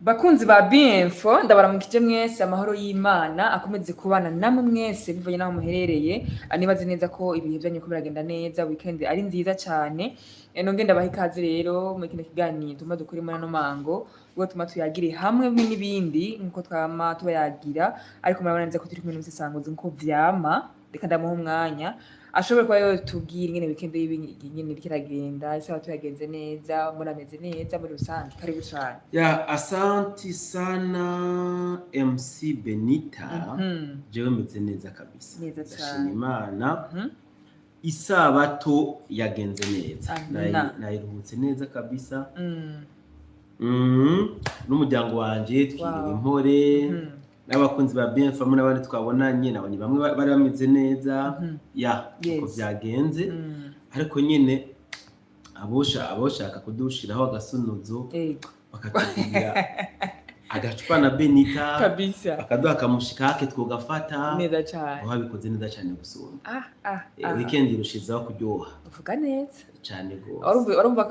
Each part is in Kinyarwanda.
Bakunzi ba BIenfo ndabaramukije mwese amahoro y'Imana akomeze kubana namwe mwese bivanye naho muherereye anibaze neza ko ibihe byanyu ko biragenda neza weekend ari nziza cyane nonge ndabaha ikaze rero muri kino kiganiro tuma dukuri muri no mango ubwo tuma tuyagire hamwe n'ibindi nkuko twama tubayagira ariko murabona neza ko turi kumwe n'umusesanguzi nkuko vyama reka ndamuha umwanya ashobora kuba yotubwira ingene weekend y'ingene kiragenda isaha tuyagenze neza murameze neza muri rusange karibu cyane Ya asanti sana MC Benita jewe meze neza kabisa Neza cyane. ndashima Imana isabato yagenze neza Amina. nayiruhutse neza kabisa Mm. n'umuryango wanje twiriwe Wow. impore n'abakunzi ba BIenfo n'abandi twabonanye nabonye bamwe bari bameze neza ya uko Yes. byagenze ariko nyine aboshaka kudushiraho agasunuzo Ego bakatubwira agacupa na Benita kabisa bakaduha akamushika hake twogafata neza cyane aho bikoze neza cyane gusumba weekend irushizaho kuryoha uvuga neza cyane gose urumva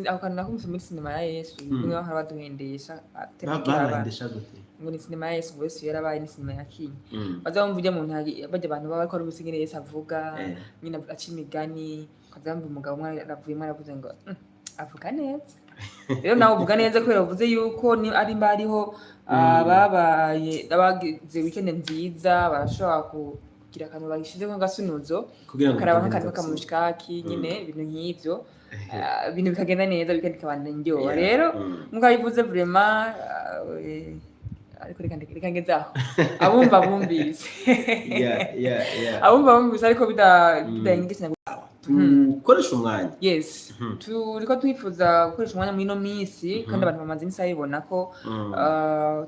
ako kantu nakumvise muri sinema ya Yesu bimwe bahora baduhendesha babahendesha gute ngo ni sinema ya Yesu ngo Yesu yarabaye ni sinema ya Kenya bazamva ujya mu ntagi bajya abantu baba bakora ubusingire Yesu avuga nyine aca imigani kazamva umugabo umwe aravuyemo aravuze ngo avuga neza rero nawe uvuga neza kubera uvuze yuko ni ari mbariho babaye abagize weekend nziza barashobora kugira akantu bagishize ko gasunuzo karaba nk'akantu k'akamushikaki nyine ibintu nk'ivyo ibintu bikagenda neza weekend ikabana ndyoha rero mukabivuze vraiment ariko reka ngezaho abumva bumvise abumva bumvise ariko bidahindukira tukoresha umwanya yes turiko twifuza gukoresha umwanya muri no minsi kandi abantu bamaze imisi babibona ko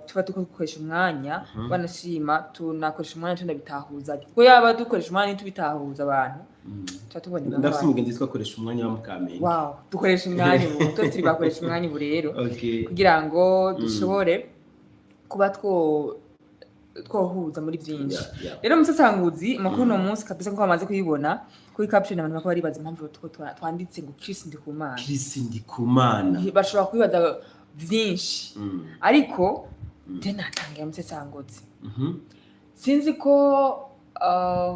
tuba dukoresha umwanya banashima tunakoresha umwanya tunabitahuza kuko yaba dukoresha umwanya ntitubitahuza abantu tuba tubona ndafite umugenzi twakoresha umwanya wa Mukamenge wow dukoresha umwanya ubu twese turi bakoresha umwanya ubu rero kugira ngo dushobore kuba twohuza muri byinshi rero umusesanguzi makuru no munsi kabisa ko bamaze kuyibona kuri caption abantu bakaba baribaza impamvu twanditse ngo Chris Ndikumana bashobora kubibaza byinshi ariko je natangiye umusesanguzi sinzi ko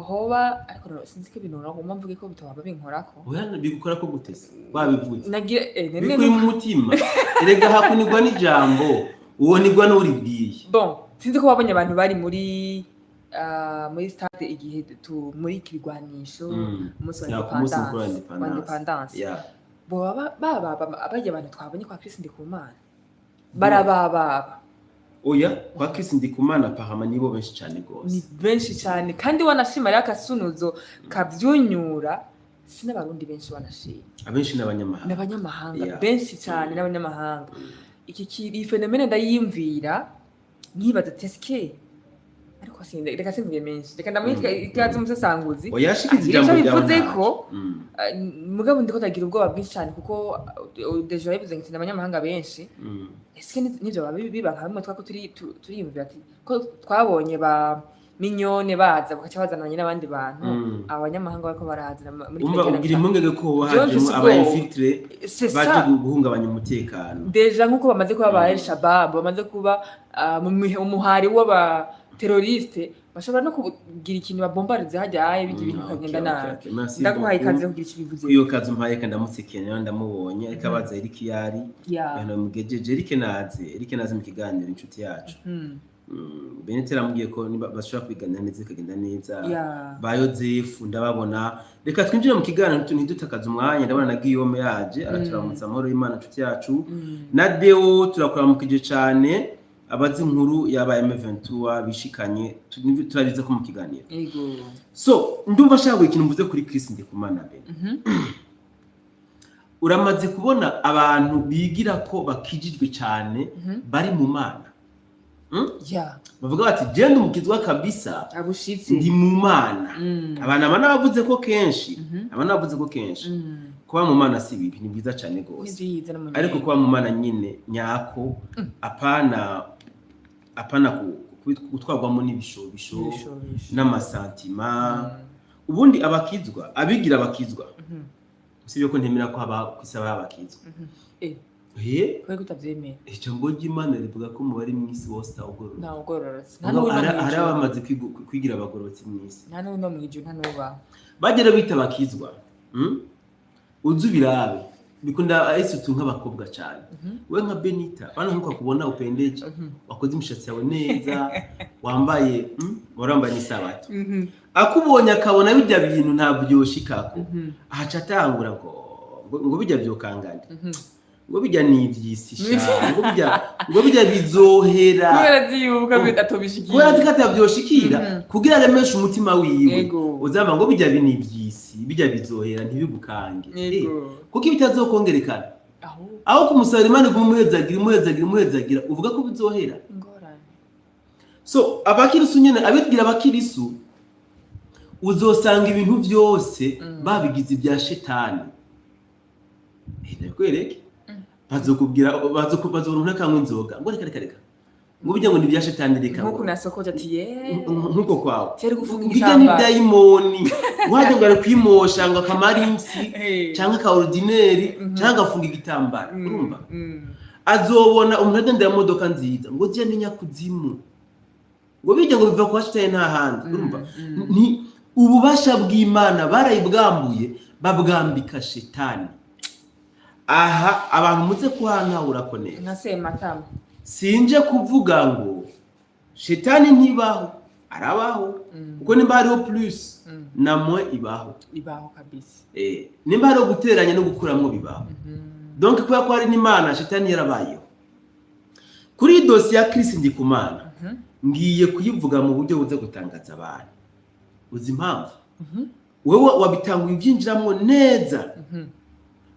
hoba ariko sinzi ko ibintu nagomba mvuge ko bitaba binkorako oya bigukora ko gutese babivuze nagira bikuri mu mutima erega hakunigwa n'ijambo uwo nigwa n'uribwiye bon sinzi ko babonye abantu bari muri stade igihe muri kirwanisho umunsi wa independence abajya abantu twabonye kwa Chris Ndikumana barababa oya kwa Chris Ndikumana pahama nibo benshi cyane gose ni benshi cyane kandi wanashima rya kasunuzo kabyunyura sinabarundi benshi wanashima abenshi n'abanyamahanga benshi cyane n'abanyamahanga iki fenomene ndayimvira nkibaza teske ariko sinde reka simvuye menshi reka ndamwitwa ikaze umusesanguzi oyashikiza ijambo bivuze ko mugabo ndiko tagira ubwoba bwinshi cyane kuko deja bivuze ngo abanyamahanga benshi eske nivyo biba hamwe twako turiyumvira ati ko twabonye ba minyone baza bakaca bazananye n'abandi bantu abanyamahanga bariko barazira muri umva ugira impungenge ko wahajemo abayifiltre baje guhungabanya umutekano deja nkuko bamaze kuba ba Al-Shabaab bamaze kuba umuhari w'aba terroriste bashobora no kugira ikintu babombarize hajyaye bigi ibintu kagenda nabi ndaguhaye ikaze kugira iki bivuze iyo kazi umpaye kandi ndamutsekenya ndamubonye ariko abaza Eric yari yana mugejeje Eric naze mu kiganiro inshuti yacu Benita ramubwiye ko bashobora kwiganira neza kagenda neza ba Yozefu ndababona reka twinjire mu kiganiro ntidutakaza umwanya ndabona na Guillaume yaje araturamutsa amahoro y'Imana inshuti yacu na Deo turakuramukije cyane abazi inkuru yaba M23 bishikanye turabize ko mu kiganiro so ndumva shaka ikintu mvuze kuri Chris Ndikumana be uramaze kubona abantu bigira ko bakijijwe cyane bari mu Mana bavuga bati genda umukizwa kabisa abushitse ndi mu Mana abantu bavuze ko kenshi kuba mu Mana si bibi ni byiza cyane gose ariko kuba mu Mana nyine nyako apana gutwarwamo n'ibishobisho n'amasantima ubundi abigira abakizwa usibye ko ntemera ko haba kwisaba abakizwa Kwe kutavyemera. Ijambo ry'Imana rivuga ko umubare mw'isi wose awugororotse. Nta ugororotse. Hari abamaze kwigira abagororotse mw'isi. Nta n'uno mw'ijuru nta n'ubaho. Bagera bita bakizwa. Uzu birabe. Bikunda Yesu nk'abakobwa cyane. We nka Benita, bana nkuko kubona upendeje. Wakoze imishatsi yawe neza, wambaye warambaye n'isabato. Akubonye akabona bijya bintu ntabyoshikako. Ahaca atangura ngo bijya byokangana. Ngo bijya n'ivyisi sha ngo bijya bizohera kubera ziyuka bidatobishikira kubera zikatavyoshikira kugira remesha umutima wiwe uzamba ngo bijya binivyisi bijya bizohera ntibigukange kuko bitazokongerekana aho kumusara Imana gumuhezagira uvuga ko bizohera ngorane. So abakirisu nyene abitgira abakirisu uzosanga ibintu byose babigize bya shetani ndakwereke bazokubwira bazorunka kangwe inzoga ngo reka ngo bijya ngo ni bya shetani reka nkuko nasokoje ati nkuko kwawe cyari gufunga igitamba ni daimoni waje ngo kwimosha ngo akamarinsi cyangwa ka ordinaire cyangwa afunga igitambara urumva azobona umuntu ya modoka nziza ngo je ni nyakuzimu ngo bijya ngo biva kwa shetani nta handi urumva ni ububasha bw'Imana barayibwambuye babwambika shetani. Aha abantu muze kuhantahura ko neza nkasema tama sinje kuvuga ngo shetani ntibaho arabaho kuko nimba hariho plus namwe ibaho kabisa nimba hariho guteranya no gukuramwo bibaho donc kuba ko ari n'Imana shetani yarabayeho kuri dossier ya Chris Ndikumana ngiye kuyivuga mu buryo buze gutangaza abantu uzi impamvu wewe wabitanguye ibyinjiramo neza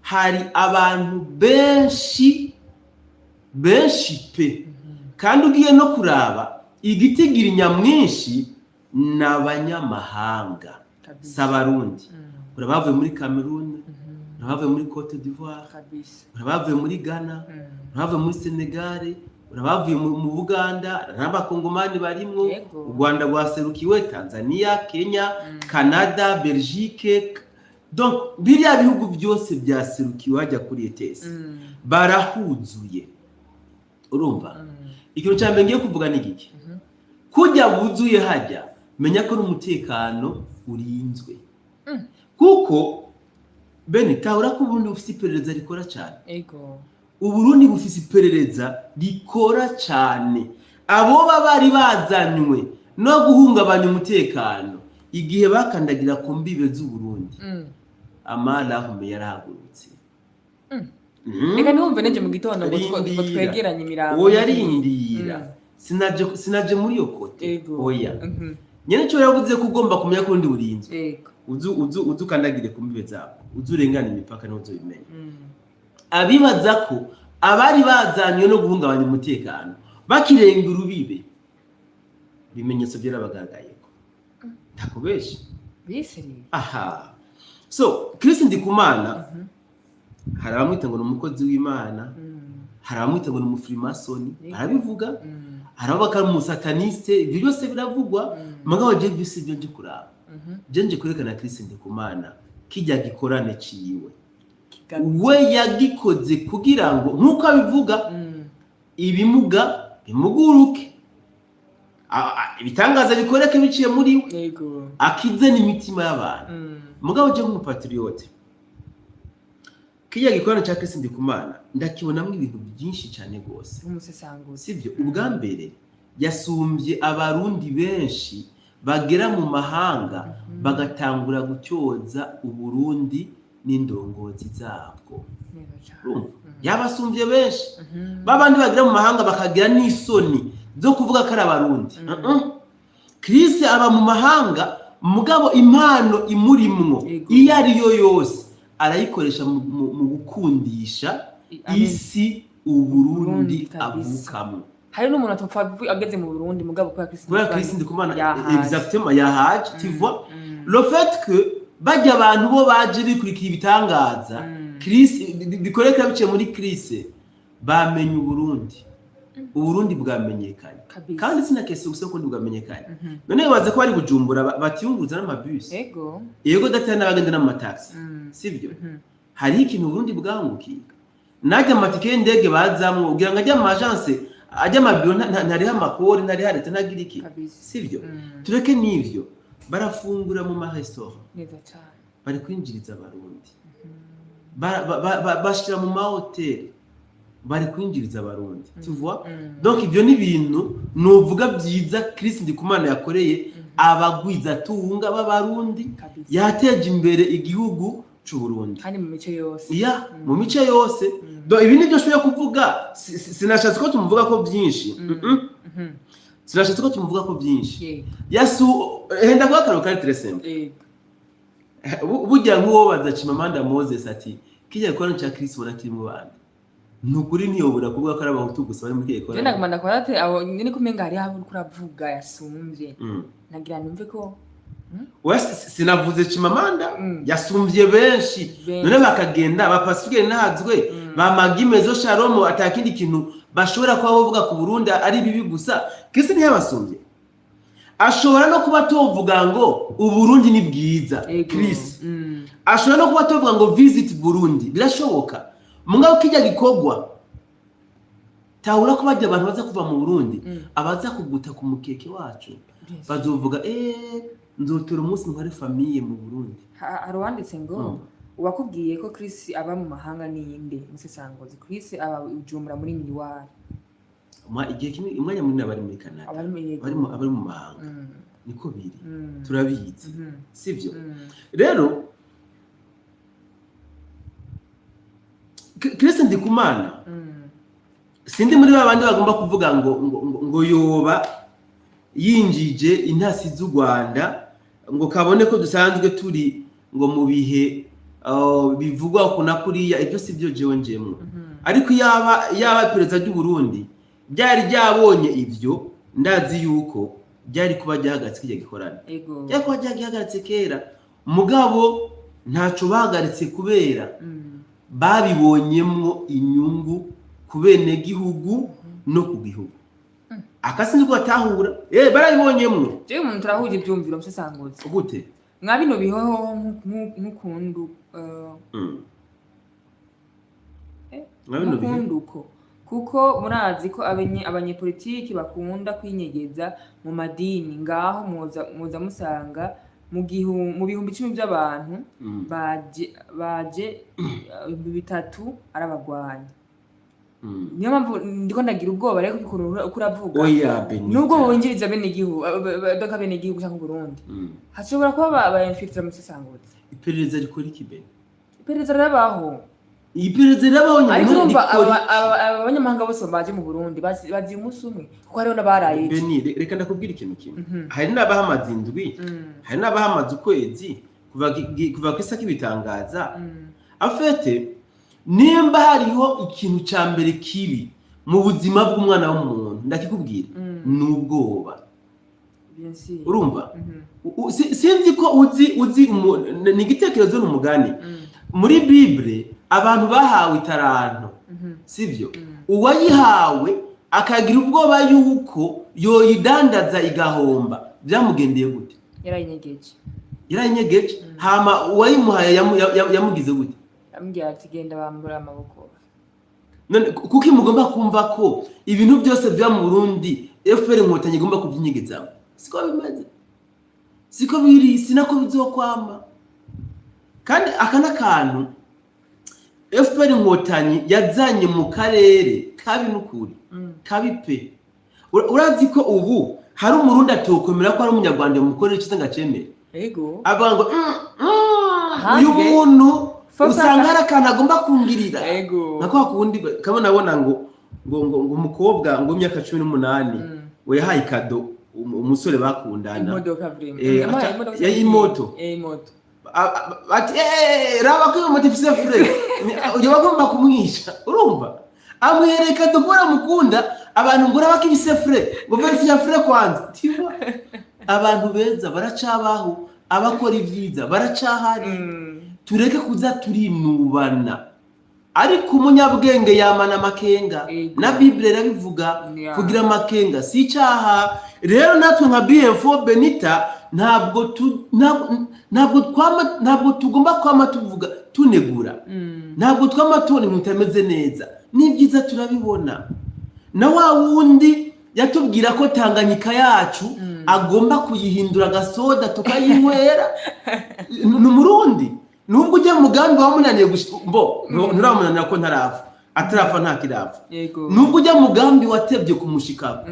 hari abantu benshi pe kandi ugiye no kuraba igitigira nyamwinshi n'abanyamahanga s'abarundi urabavuye muri Cameroon urabavuye muri Cote d'Ivoire urabavuye muri Ghana urabavuye muri Senegal urabavuye mu Buganda n'abakongomani barimwo u Rwanda rwaserukiwe Tanzania Kenya Canada Belgique. Donc biriya bihugu byose byaserukiwe hajya kuri ETS barahuzuye urumva ikintu cyambe ngiye kuvuga ni giki kujya buzuye hajya menya ko n'umutekano urinzwe kuko bene tahura ko Burundi bufite iperereza rikora cyane Uburundi bufite iperereza rikora cyane abo bari bazanywe no guhungabanya umutekano igihe bakandagira ku mbibe z'u Burundi amala hume yarahagurutse reka numve neje mu gitondo ngo twegeranye imirambo uwo yarindira sinaje muri yo kote oya nyene cyo yavuze ko ugomba kumenya ko ndi burinzwe uzu kandagire ku mbibe zabo uzurengana imipaka no uzobimenya abibaza ko abari bazanywe no guhungabanya umutekano bakirenga urubibe bimenyetso byarabagagayeko takubeshe biseri aha. So Chris Ndikumana hari abamwita ngo n'umukozi w'Imana hari abamwita ngo n'umufrimasoni barabivuga hari abakara mu sataniste ibyo byose biravugwa mugabo je bisi byo nje kuraba je kurekana Chris Ndikumana kijya gikorane ciwe we yagikoze kugira ngo nkuko abivuga ibimuga bimuguruke ibitangaza bikoreke biciye muri we akize n'imitima y'abantu mugabo je nk'umupatriote kijya gikorana cya Chris Ndikumana ndakibonamo ibintu byinshi cyane gose umusesanguzi sivyo ubwa mbere yasumbye abarundi benshi bagera mu mahanga bagatangura gucyoza Uburundi n'indongozi zabwo yabasumbye benshi babandi bagera mu mahanga bakagira n'isoni zo kuvuga ko ari abarundi Chris aba mu mahanga mugabo impano imurimwo iyo ari yo yose arayikoresha mu gukundisha isi Uburundi avukamo. Hari n'umuntu atopfa ageze mu Burundi mugabo kwa Chris Ndikumana exactement yahaje tu vois le fait que bajya abantu bo baje bikurikira ibitangaza Chris bikoreka bice muri Chris bamenye Uburundi bwamenyekanye kandi sinakese gusa ko ndubwamenyekanye none baza ko bari Bujumbura batiyunguruza n'amabus yego datana n'abagenda n'amataxi sivyo hari ikintu Burundi bwangukiye najya amatike y'indege bazamwo ugira ngo ajya mu agence ajya amabiro ntariho amakori ntariho leta ntagira iki sivyo tureke n'ivyo barafungura mu maresitora bari kwinjiriza abarundi bashira mu mahoteli bari kwinjiriza abarundi tu vois donc ibyo ni ibintu nuvuga byiza Chris Ndikumana yakoreye abagwiza tunga b'abarundi yateje imbere igihugu cy'u Burundi kandi mu mice yose mu mice yose do ibi nibyo shoye kuvuga sinashatse ko tumuvuga ko byinshi sinashatse ko tumuvuga ko byinshi yasu henda kwa karo kari tresemble bujya nk'uwo bazakimamanda Moses ati kijya gukora cya Chris bona kirimo bandi nukuri ntiyobora kuvuga ko ari abahutu gusa bari mu kiye kora ndagumana ko ate abo nyine kumenga hari aho kuravuga yasumvye nagira numve ko sinavuze Chimamanda yasumvye benshi none bakagenda bapasifike ntazwe bamagimezo Sharomo atakindi kintu bashobora kuba bavuga ku Burundi ari bibi gusa Chris ntiyabasumvye ashobora no kuba tovuga ngo uburundi ni bwiza Chris ashobora no kuba tovuga ngo visit Burundi birashoboka mungabo kijya gikogwa tahura ko bajya abantu baza kuva mu Burundi abaza kuguta ku mukeke wacu bazovuga nzotora umunsi ntware famille mu Burundi arwanditse ngo ubakubwiye ko Chris aba mu mahanga ninde musesangozi Chris aba ujumbura muri Miliwari igihe kimwe umwanya munini abari muri Canada abari mu mahanga niko biri turabizi sivyo rero Chris Ndikumana sindi muri babandi bagomba kuvuga ngo yoba yinjije intasi z'u Rwanda ngo kabone ko dusanzwe turi ngo mu bihe bivugwa kuna kuriya ibyo sivyo jewe njemwe ariko yaba perezida y'u Burundi byari byabonye ivyo ndazi yuko byari kuba byahagaritse kijya gikorana cyako byahagaritse kera mugabo ntaco bahagaritse kubera babibonyemwo inyungu kubene gihugu no ku gihugu akasi niko atahura barabibonyemwo je umuntu turahuje ibyumviro musesangozi gute mwabino bihoho nk'ukundu nkunduko kuko murazi ko abanyepolitiki bakunda kwinyegeza mu madini ngaho muza musanga mu bihumbi 10 by'abantu baje 3 arabagwanya niyo mpamvu ndiko ndagira ubwoba rero kuravuga nubwo winjiriza bene igihugu doka bene igihugu cyangwa Burundi hashobora kuba bayinfiltra mu sesangozi iperereza rikora iki bene iperereza rabaho iperereza rabaho ariko abanyamahanga bose baje mu Burundi bazi umunsi umwe kuko hariho nabaraye bene reka ndakubwira ikintu kimwe hari n'abahamaze indwi hari n'abahamaze ukwezi kuva kwisa kibitangaza afete nimba hariho ikintu ca mbere kibi mu buzima bw'umwana w'umuntu ndakikubwira n'ubwoba urumva sinzi ko uzi n'igitekerezo n'umugani muri Bible abantu bahawe itaranto sivyo uwayihawe akagira ubwoba yuko yoyidandaza igahomba byamugendeye gute yarayinyegeje hama uwayimuhaye yamugize gute ambya ati genda bambura amaboko none kuko imugomba kumva ko ibintu byose bya mu Burundi FPR Inkotanyi igomba kubyinyegeza siko bimaze siko biri sinako bizokwama kandi akana kantu FPR Inkotanyi yazanye mu karere kabi n'ukuri kabi pe urazi ko ubu hari umurundi atokomera ko ari umunyarwanda mukorera cyo ngacemera yego avuga ngo uyu muntu usanga hari akantu agomba kungirira nako hakundi kabona abona ngo umukobwa ngo imyaka 18 we yahaye kado umusore bakundana imodoka vrema imoto ati raba ko moto ifise frere uje bagomba kumwisha urumva amwereka dukora mukunda abantu ngora bakibise frere ngo verifya frere kwanza tiba abantu beza baracabaho abakora ivyiza baracahari tureke kuza turinubana ariko umunyabwenge yamana makenga na Bible irabivuga kugira makenga si cyaha rero natwe nka BM4 Benita ntabwo tugomba kwama tuvuga tunegura, ntabwo twama tubona ibintu bitameze neza, n'ibyiza turabibona. Na wa wundi yatubwira ko Tanganyika yacu agomba kuyihindura agasoda tukayinywera ni Umurundi. Nubwo ujya mu mugambi wamunaniye nturamunanira ko atarapfa ntakirapfa. Nubwo ujya mu mugambi watebye kumushikako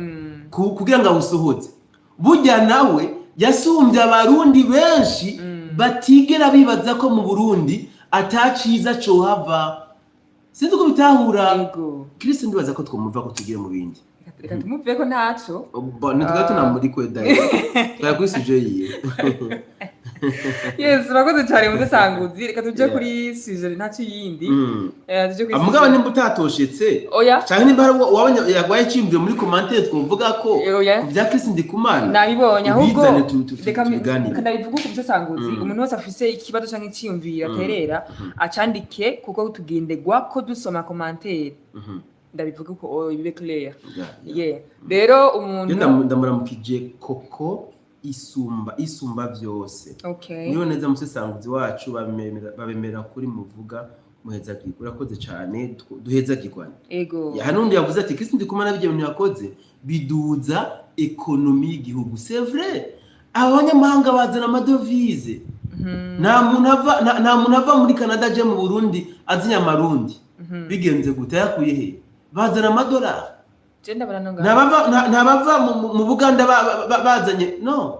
kugira ngo awusohoze, burya nawe yasumbye abarundi benshi batigera bibaza ko mu Burundi ataciza cohava. Sinzi ko bitahura. Kristo ndibaza ko twumva ko tugire mu bindi. Reka tumuve ko ntaco. Nitwe tunamuri kweda. Twakwishije yiye. Yes, urakoze cyane mudasanguzi. Reka tuje kuri sujet ntaco yindi. Tuje kuri amugaba nimba utatoshetse. Cyane nimba wabonye yagwaye cyimvye muri commentaire twumvuga ko bya Kristo Ndikumana. Nabibonye ahubwo reka ndabivuga ku mudasanguzi. Umuntu wese afise ikibazo canke cyiyumvira aterera acandike kuko tugindegwa ko dusoma commentaire. Ndabivuga ko bibe clear. Rero umuntu ndamuramukije koko isumba byose. Niyo neza musesanguzi wacu babemera kuri muvuga muheza gikura koze cyane duheza gikwana. Hanundi yavuze ati Kristo Ndikumana bije ibintu yakoze biduza ekonomi y'igihugu. C'est vrai. Abanyamahanga bazana amadovize. Nta muntu ava muri Canada aje mu Burundi azinya amarundi. Bigenze gute yakuye he? Bazana amadolari. Ntabava mu Buganda bazanye no.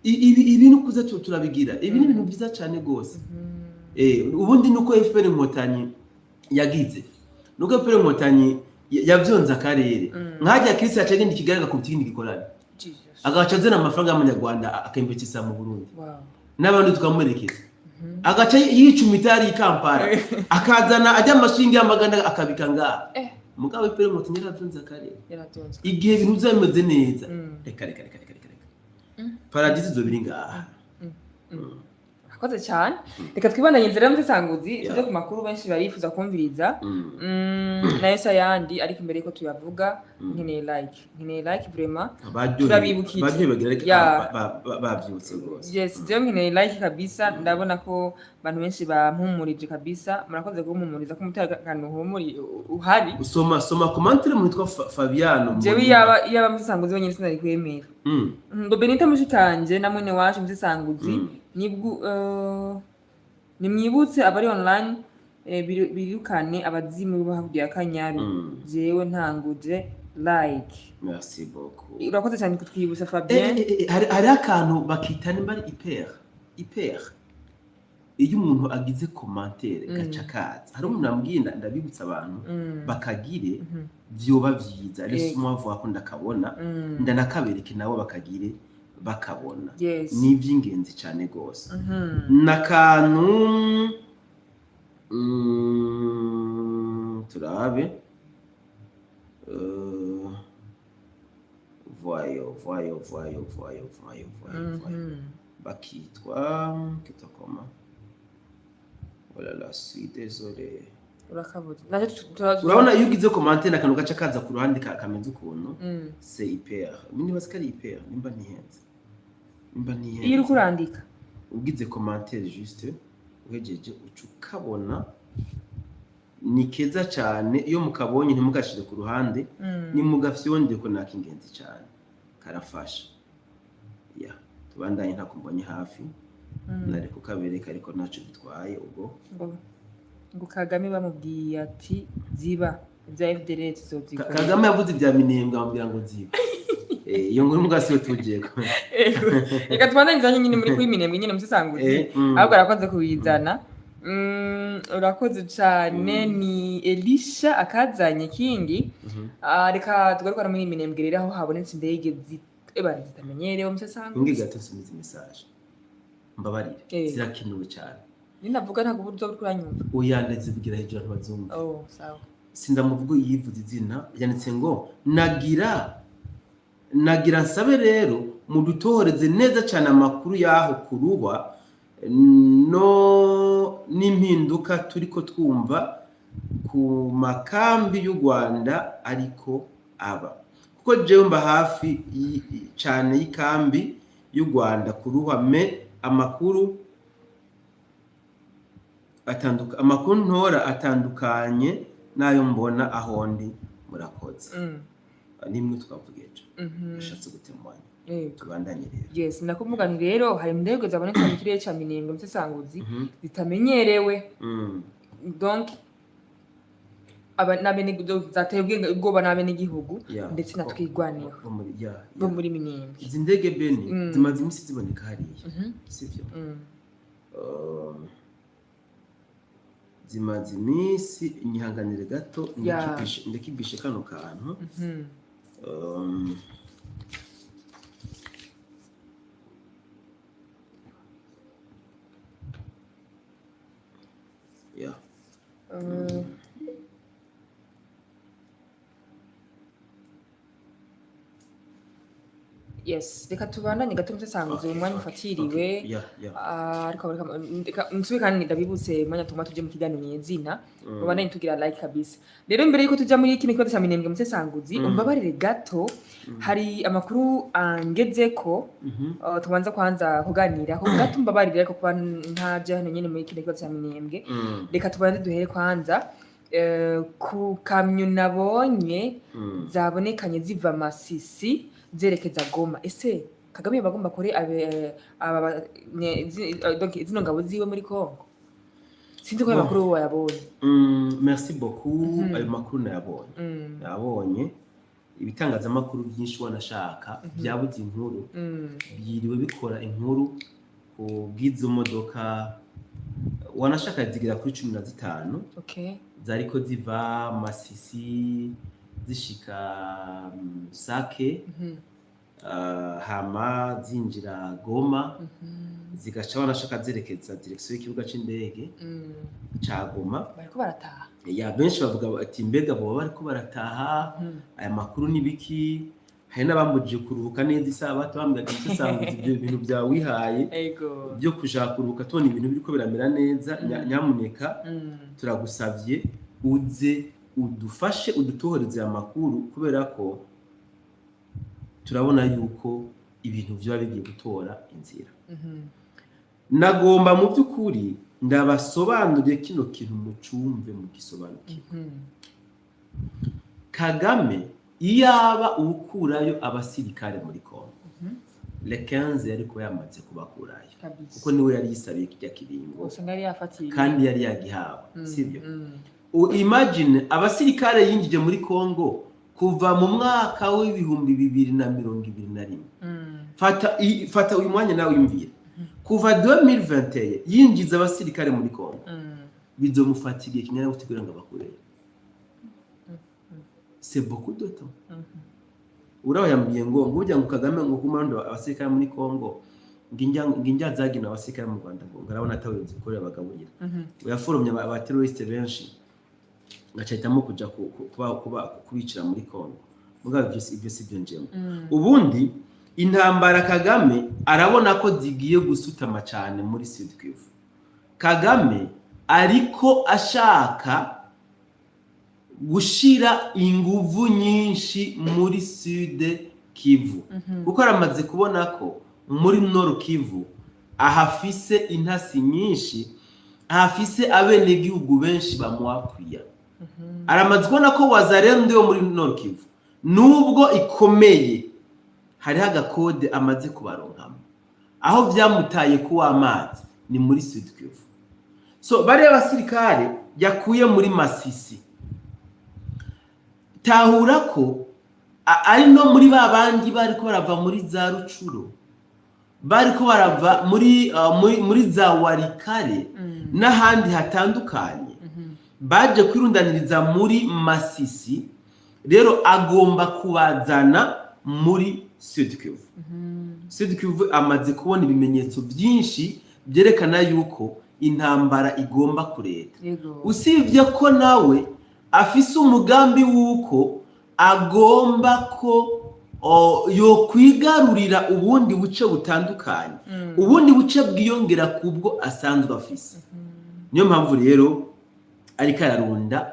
Ibintu kuza turabigira. Ibi ni ibintu byiza cyane gose. Ubundi nuko FPR Inkotanyi yagize. Nuko FPR Inkotanyi yavyonza akarere. Nkajya Kristo yacagenda ikigaragara ku bitindi gikorana. Agaca zena amafaranga y'amanyarwanda akayimvekisa mu Burundi. N'abandi tukamumerekeza. Agaca yicumitari Kampala. Akazana ajya amashinga y'amaganda akabika ngaha. Mugabo FPR Inkotanyi yaravyonza akarere. Igihe ibintu byameze neza. Reka. Paradisi zobiri ngaha. Akoze cyane. Reka twibandanye inzira y'umusanguzi tuje ku makuru benshi barifuza kumviriza. Nayo sayandi ariko imbere ko tuyavuga nkeneye like vraiment. Turabibukije. Bavyutse gose. Yes, je nkeneye like kabisa. Ndabona ko abantu benshi bampumurije kabisa. Murakoze kumpumuriza ko umutekano uhari. Soma commentaire mu nitwa Fabiano. Jewe yaba musanguzi wenyine sinari kwemera. Ngo Benita mushikanje na mwene wacu musanguzi nimwibutse abari online birukane abazimu bahaguye akanyaru. Jewe ntanguje like. Merci beaucoup. Urakoze cyane kutwibutsa Fabien. Hari akantu bakitana bari hyper. Iyo umuntu agize commentaire gaca kaza. Hari umuntu ambwira ndabibutsa abantu bakagire vyoba vyiza. Ari sumwa ko ndakabona ndanakabereke nabo bakagire bakabona. Ni iby'ingenzi cyane gose. Nakantu turabe voyo bakitwa kitokoma. Voilà, suis désolé. Urabona iyo ugize commentaire nakantu gaca kaza ku ruhande kameze ukuntu c'est hyper. Mini basikari hyper nimba nihenze. Iyo kurandika ugize commentaire juste uhejeje ucukabona ni keza cyane. Iyo mukabonye ntimugashire ku ruhande ni mugafyonde ko nakingenzi cyane karafasha. Tubandanye ntakumbonye hafi nari kukabereka ariko naco bitwaye ubwo ngo Kagame bamubwiye ati ziba ibya FDL tuzozika. Kagame yavuze ibya Minembwe amubwira ngo ziba. Iyo nguru mugasiwe tujeko. Reka tubandanye nyine muri kuri Minembwe nyine musanguzi. Ahubwo arakoze kubizana. Urakoze cyane. Ni Elisha akazanye kingi. Reka tugaruka muri Minembwe rero aho habonetse indege zitamenyerewe musanguzi. Ngi gato sumiza message. Mbabarire zirakinuwe cyane. Ninavuga ntago buryo bwo kuranyumva. Uyandetse bigira hejuru abazungu. Sawa. Sindamuvugo yivuze izina yanditse ngo nagira nsabe rero mudutoreze neza cyane amakuru yaho kuruba no n'impinduka turiko twumva ku makambi y'u Rwanda ariko aba kuko jewe mba hafi cyane y'ikambi y'u Rwanda kuruha amakuru ntora atandukanye nayo mbona aho ndi murakoze nimwe twavuga ejo yashatse gutemanya tubandanye rero yes nakuvuga ni rero hari indege zaboneka mu kirere cya Minembwe Musesanguzi zitamenyerewe donc nabene zatebwe ubwoba nabene igihugu ndetse natwigwaniye bo muri Minembwe izi ndege bene zimaze imisi ziboneka hariya sivyo zimaze imisi inyihanganire gato ndekibishe kano kantu yes reka tubandanye gato Musesanguzi umwanya ufatiriwe ariko nsubire kandi ndabibutse mwanya tuma tuje mu kiganiro nyezina mubandanye tugira like kabisa rero mbere yuko tujya muri kino kibazo cya Minembwe Musesanguzi umbabarire gato hari amakuru angezeko tubanza kwanza kuganira ko gato umbabarire ariko kuba ntaje hano nyene muri kino kibazo cya Minembwe reka tubanze duhere kwanza ku kamyo nabonye zabonekanye ziva Masisi zerekeza Goma ese Kagame bagomba kuri zino ngabo ziwe muri Kongo sinzi ko amakuru wayabonye merci beaucoup ayo makuru nayabonye ibitangazamakuru byinshi wanashaka byabuze inkuru byiriwe bikora inkuru ku bw'izo modoka wanashaka zigira kuri 15 zariko ziva Masisi zishika Sake hama zinjira Goma zigaca banashaka zerekeza direction y'ikibuga c'indege ca Goma bariko barataha benshi bavuga ati mbega bo bariko barataha aya makuru nibiki hari n'abambujije kuruhuka neza isabato bambwaga Musesanguzi ibyo bintu bya wihaye byo kuja kuruhuka tubona ibintu biriko biramera neza nyamuneka turagusavye uze udufashe udutohoreze amakuru kubera ko turabona yuko ibintu byo bigiye gutora inzira nagomba mu byukuri ndabasobanuriye kino kintu mucumve mu gisobanukiye Kagame iyaba ukurayo abasirikare muri Kongo le 15 ariko yamaze kubakurayo kuko niwe yari yisabiye kijya kiringo kandi yari yagihawe sivyo imagine abasirikare yinjije muri Kongo kuva mu mwaka w'ibihumbi 2021 fata uyu mwanya nawe imvira kuva 2021 yinjiza abasirikare muri Kongo bizomufatiye kinyana gutegura ngo bakure c'est beaucoup de temps uraho yambwiye ngo ujya ngo Kagame ngo kumando abasirikare muri Kongo nginjya zagina abasirikare mu Rwanda ngo ngarabona atawenze kure bagaburira yaforomye abateroriste benshi ngacahitamo kuja kubicira muri Kongo mugabo ivyo sivyo njemo ubundi intambara Kagame arabona ko zigiye gusutama cyane muri Sud Kivu Kagame ariko ashaka gushira inguvu nyinshi muri Sud Kivu kuko aramaze kubona ko muri Nord Kivu ahafise intasi nyinshi ahafise abene gihugu benshi bamwakwiya aramaze kubona ko Wazalendo yo muri Nord Kivu nubwo ikomeye hari agakode amaze kubaronkamo aho byamutaye kuwa amazi ni muri Sud Kivu so bari abasirikare yakuye muri Masisi tahura ko ari no muri babandi bariko barava muri za Rucuro bariko barava muri za Warikare n'ahandi hatandukanye baje kwirundaniriza muri Masisi rero agomba kubazana muri Sud Kivu Sud Kivu amaze kubona ibimenyetso byinshi byerekana yuko intambara igomba kureta usivye ko nawe afise umugambi wuko agomba ko yo kwigarurira ubundi buce butandukanye ubundi buce bwiyongera kubwo asanzwe afise niyo mpamvu rero ariko ararunda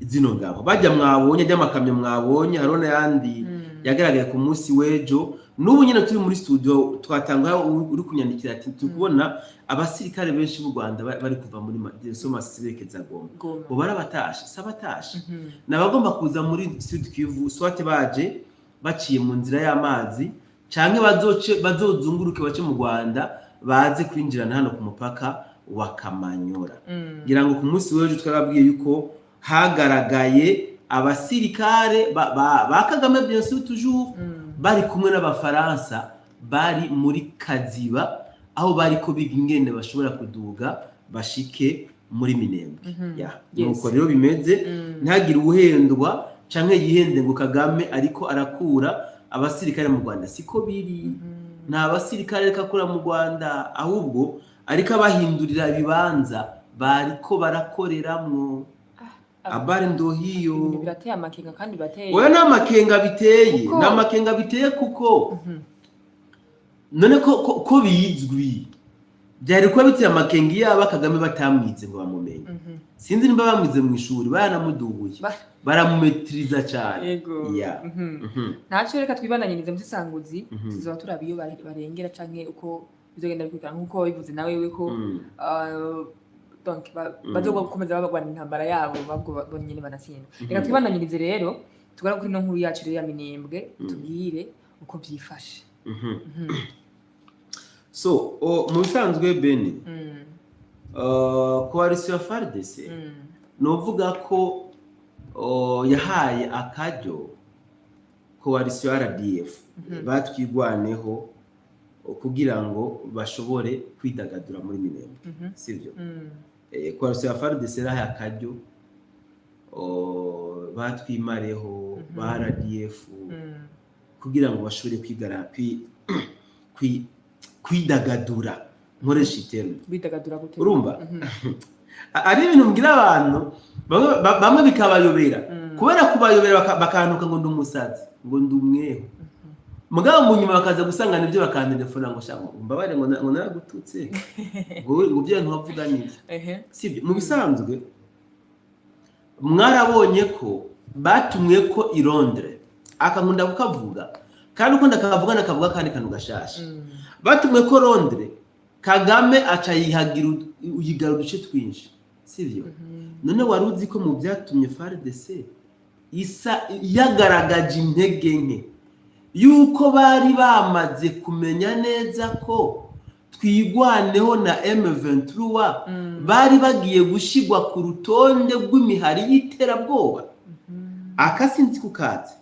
zino ngabo bajya mwabonye by'amakamyo mwabonye harona yandi yagaragaye ku munsi w'ejo n'ubu nyine turi muri studio twatanga uri kunyandikira ati tukubona abasirikare benshi b'u Rwanda bari kuva muri Somas berekeza Goma bo barabatashe sabatashe nabagomba kuza muri Sud Kivu swate baje baciye mu nzira y'amazi canke bazozunguruke bace mu Rwanda baze kwinjirana hano ku mupaka wa Kamanyora ngira ngo ku munsi w'ejo twababwiye yuko hagaragaye abasirikare ba Kagame bien sûr toujours bari kumwe n'abafaransa bari muri Kaziba aho bari ko biga ingene bashobora kuduga bashike muri Minembwe nuko rero bimeze ntagire uhendwa canke yihende ngo Kagame ariko arakura abasirikare mu Rwanda siko biri nta basirikare reka kura mu Rwanda ahubwo ariko abahindurira ibibanza bariko barakoreramwo abari ndo hiyo birateye amakenga kandi bateye oya namakenga biteye kuko none ko bizwi byari kuba biteye amakenga yaba Kagame batamwize ngo bamumenye sinzi nimba bamwize mu ishuri banamudubuye baramumetriza cyane ntacyo reka twibananyirize mu sisanguzi tuzoba turabiyo barengera canke uko bizogenda bikora nkuko bivuze nawe ko donc bazokomeza babagwana intambara yabo babwo bonyine banatsinda reka twibananyirize rero tugara kuri no nkuru yacu ya Minembwe tubwire uko byifashe so mu bisanzwe Beni coalition FARDC novuga ko yahaye akaryo coalition RDF batwigwaneho kugira ngo bashobore kwidagadura muri Minembwe sivyo coalition FARDC yahaye akaryo batwimareho ba RDF kugira ngo bashobore kwidagadura nkoresha itermo bidagadura gute urumva ari ibintu mbwira abantu bamwe bikabayobera kubera kubayobera bakantuka ngo ndumusazi ngo ndumweho mugabo mu nyuma bakaza gusangana ibyo bakantelefona ngo shaka mbabare ngo naragututse ngo byo ntuvuga niki sibyo mu bisanzwe mwarabonye ko batumwe ko i Londres akankunda kukavuga kandi uko ndakavuga nakavuga kandi kanu gashasha batumwe ko Londres Kagame aca yihagira uduce twinshi sivyo none waruzi ko mu byatumye FARDC isa yagaragaje intege nke yuko bari bamaze kumenya neza ko twigwaneho na M23 bari bagiye gushigwa ku rutonde rw'imihari y'iterabwoba akasinzi kukaze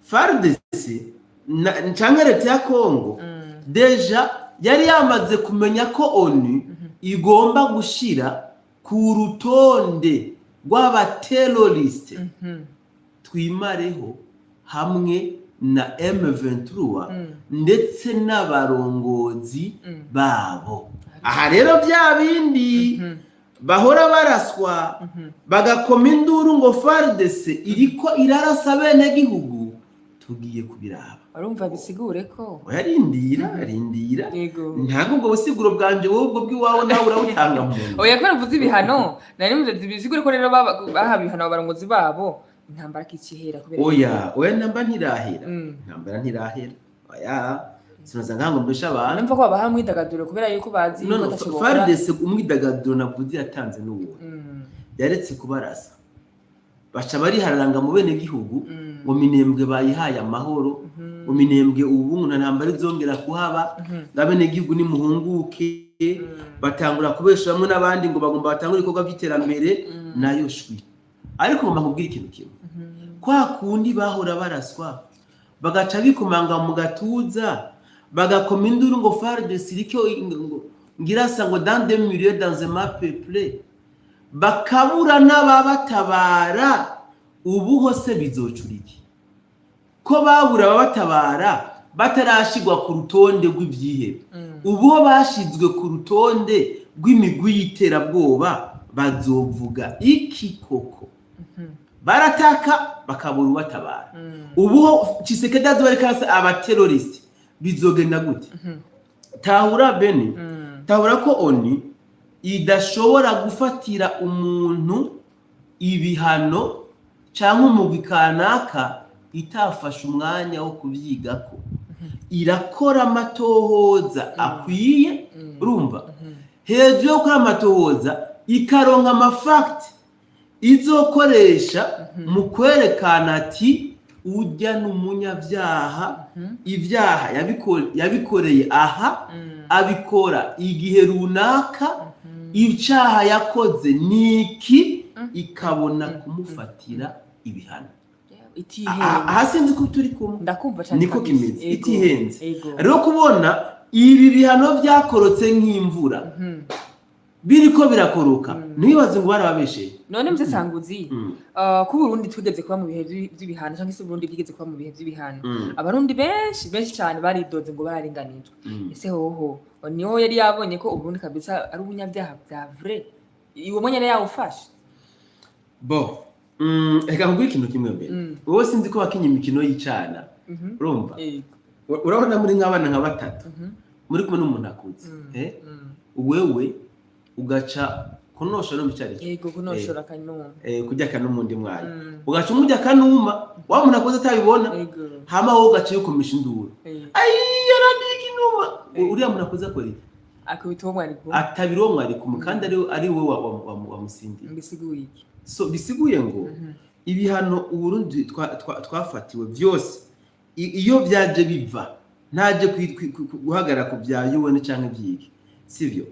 FARDC ncanga leta ya Kongo deja yari yamaze kumenya ko ONU igomba gushira ku rutonde rw'abateroriste twimareho hamwe na M23 ndetse n'abarongozi babo aha rero bya bindi bahora baraswa bagakoma induru ngo FARDC iriko irarasa bene gihugu tugiye kubiraba arumva bisigure ko yarindira ntago ubwo busiguro bwanje wowe ubwo bw'iwawe nawe urawutanga mu oya ko navuze ibihano nari muze bisigure ko rero bahabihana abarongozi babo intambara kicihera kubera oya namba ntirahera intambara ntirahera oya sinoza ngango mbesha abantu numva ko babaha mwidagaduro kubera yuko bazi batashobora FARDC umwidagaduro navuze yatanze n'uwo yaretse kubarasa baca bari haranga mu bene gihugu ngo Minembwe bayihaye amahoro ngo Minembwe ubu ntambara izongera kuhaba ngabene gihugu ni muhunguke batangura kubesha bamwe nabandi ngo bagomba batangura ibikorwa by'iterambere nayo shwi ariko ngomba kubwira ikintu kimwe kwa kundi bahora baraswa bagaca bikomanga mu gatuza bagakoma induru ngo FARDC iriko ngirasa ngo dans des milieux dans un map peuplé bakabura n'ababatabara ubu hose bizocuriki ko babura ababatabara batarashigwa ku rutonde rw'ivyihebe ubu bashizwe ku rutonde rw'imigwi y'iterabwoba bazovuga iki koko barataka bakabura ubatabara ubu Tshisekedi azobareka abateroriste bizogenda gute tahura Beni tahura ko ONU idashobora gufatira umuntu ibihano cyangwa umugwi kanaka itafashe umwanya wo kubyigako irakora amatohoza akwiye urumva hejuru yo gukora amatohoza ikaronka amafakiti izokoresha mu kwerekana ati ujya n'umunyabyaha ibyaha yabikoreye aha abikora igihe runaka icyaha yakoze niki ikabona kumufatira ibihano aha sinzi ko turi kumwe niko kimeze itihenze rero kubona ibi bihano byakorotse nk'imvura biriko birakoroka ntibaze ngo barababesheye none mze sanguzi ku Burundi twigeze kuba mu bihe by'ibihano cyangwa se Burundi bigeze kuba mu bihe by'ibihano abarundi benshi cyane baridoze ngo bararinganijwe ese hoho niho yari yabonye ko Uburundi kabisa ari ubunyabyaha bya vrai iwo mwenye yari yawufashe reka nguye ikintu kimwe mbere wowe sinzi ko wakinye imikino y'icana urumva urabona muri nk'abana nka batatu muri kumwe n'umuntu akuze wewe ugaca kunoshora no bicari yego kunoshora kanuma kujya kanuma undi mwanya ugaca umujya kanuma wa muntu akoze atabibona hama wowe ugaca yukumisha induru yaradiki numa uriya muntu akoze akora iki akubita mwari ko atabiro mwari kumwe kandi ari wowe wamusindi mbisiguye iki bisiguye ngo ibihano Uburundi twafatiwe byose iyo byaje biva ntaje guhagara ku bya UN cyangwa byiki sivyo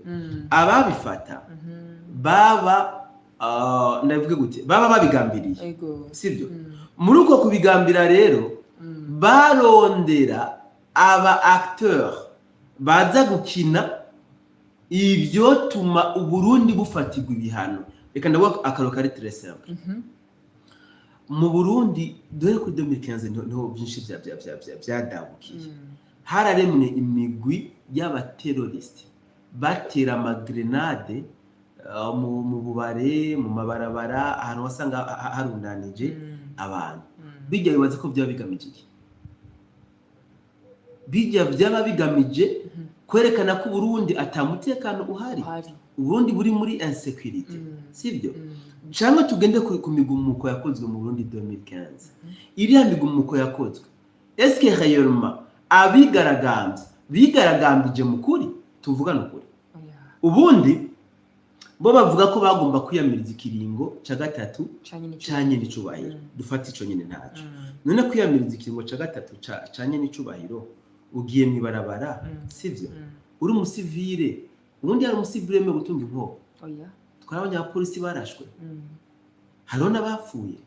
ababifata baba ndavuga gute baba babigambiriye sivyo muri uko kubigambira rero barondera aba acteur baza gukina ibyo tuma Uburundi bufatirwa ibihano reka ndavuga akaroka ari très simple mu Burundi dore ko 2015 niho byinshi byadabukiye hararemwe imigwi y'abateroriste batera amagrenade mu bubare mu mabarabara ahantu wasanga harundanije abantu bijya bibaza ko byaba bigamije iki bijya byaba bigamije kwerekana ko Burundi atamutekano uhari Burundi buri muri insecurity sivyo cyangwa tugende ku migumuko yakozwe mu Burundi 2015 iriya migumuko yakozwe est-ce que réellement bigaragambije mu kuri tuvugana ukuri ubundi bo bavuga ko bagomba kwiyamiriza ikiringo ca gatatu canye n'icubahiro dufata ico nyene ntaco none kwiyamiriza ikiringo ca gatatu canye n'icubahiro ugiye mwibarabara sivyo uri umusivile ubundi ari umusivile mwe gutunga inkoko twarabanya abapolisi barashwe hariho n'abapfuye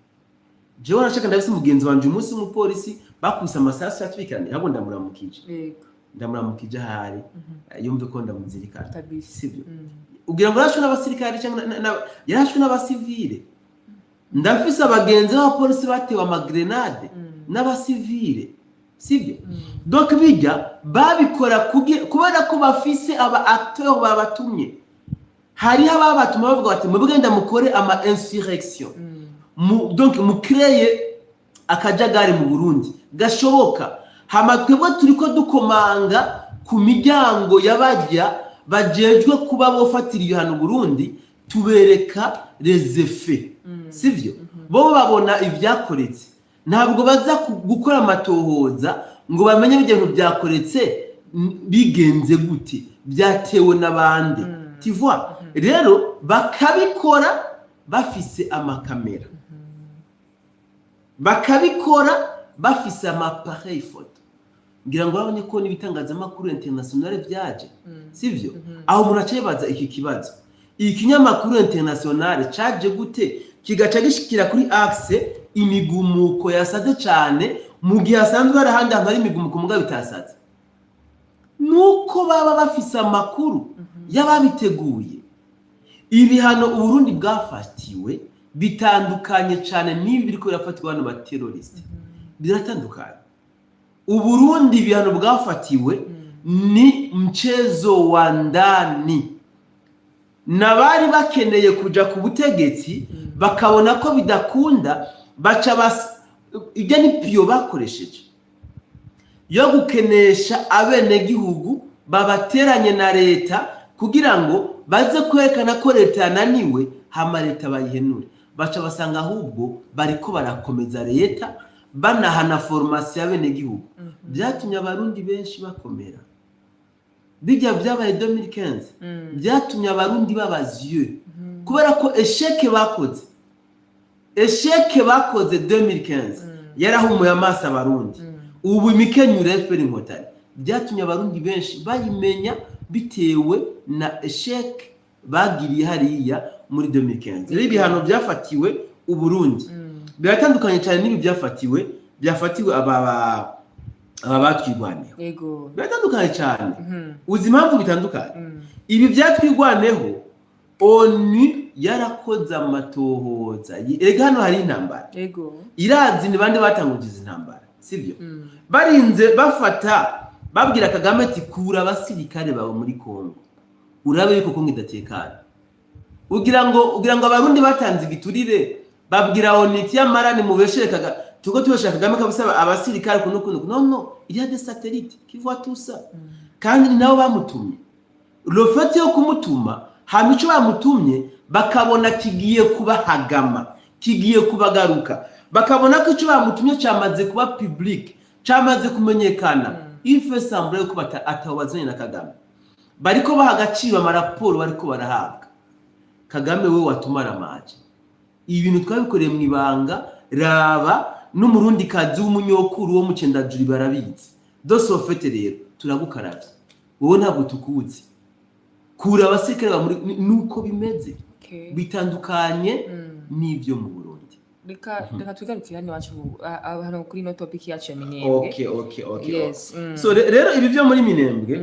jewe nashaka ndabise mugenzi wanje umunsi w'umupolisi bakubise amasasu yatwikiranye ntabwo ndamuramukije ahari yumve ko ndamuzirikana sivyo ugira ngo yarashwe n'abasirikare cyangwa yarashwe n'abasivile ndafise abagenzi b'abapolisi batewe amagrenade n'abasivile sivyo donc bijya babikora kubera ko bafise aba acteurs babatumye hariho ababatuma bavuga bati mubwenda mukore ama insurrection donc mu créer akajagari mu Burundi gashoboka hama twebwe turiko dukomanga ku miryango y'abajya bajejwe kuba bofatira ibihano Burundi tubereka les effets sivyo bo babona ibyakoretse ntabwo baza gukora amatohoza ngo bamenye ibintu byakoretse bigenze gute byatewe n'abandi tu vois rero bakabikora bafise amakamera bakabikora bafise amapareil photo ngira ngo babone ko n'ibitangazamakuru international byaje sivyo aho umuntu acayibaza iki kibazo ikinyamakuru international caje gute kigaca gishikira kuri axe imigumuko yasaze cyane mu gihe asanzwe ari handi hari imigumuko muga bitasaze nuko baba bafise amakuru y'ababiteguye ibihano Uburundi bwafatiwe bitandukanye cyane n'ibi biriko birafatirwa n'aba terroriste biratandukanye Uburundi ibihano bwafatiwe ni mchezo wa ndani nabari bakeneye kuja ku butegetsi bakabona ko bidakunda baca ibyo ni piyo bakoresheje yo gukenesha abene gihugu babateranye na leta kugira ngo baze kwerekana ko leta yananiwe hama leta bayihenure baca basanga ahubwo bariko barakomeza leta banahana formation y'abenegihugu byatumye abarundi benshi bakomera. Bijya byabaye 2015 byatumye abarundi babazieux kubera ko esheke bakoze 2015 yarahumuye amaso abarundi. Ubu imikenyure FPR Inkotanyi byatumye abarundi benshi bayimenya bitewe na esheke bagiriye hariya muri 2015. Rero ibihano byafatiwe uburundi biratandukanye cyane n'ibi byafatiwe aba batwigwaneho. Yego biratandukanye cyane. Uzi impamvu bitandukanye? Ibi byatwigwaneho ONU yarakoze amatohoza. Ega hano hari intambara. Yego irazi ni bande batanguje intambara, sivyo? Barinze bafata babwira Kagame ati kura abasirikare bawe muri Kongo urabe yuko Kongo idatekana. Ugira ngo abarundi batanze igiturire babwira oniti y'amarani mubesherekaga tuko tubeshaka Kagame kabusaba abasirikare kuno no il y a des satellites qui voient tout ça. Kandi nabo bamutumye le fait yo kumutuma hamico bamutumye bakabona kigiye kubahagama kigiye kubagaruka bakabona ko ico bamutumye cyamaze kuba public cyamaze kumenyekana. Il fait sembler ko atawazanye na Kagame bariko bahagaciro amaraporo bariko barahabwa. Kagame we watumara amaje ibintu twabikoreye mu ibanga raba n'umurundi kazi w'umunyokuru wo mu Cendajuri barabizi. Dosofete rero turagukaravye wowe ntabwo tukuzi kura abasirikare nuko bimeze bitandukanye n'ivyo mu Burundi. Reka tugarukira hano wacu hano kuri no topic yacu ya Minembwe. Okay. Yes. So rero ibi byo muri Minembwe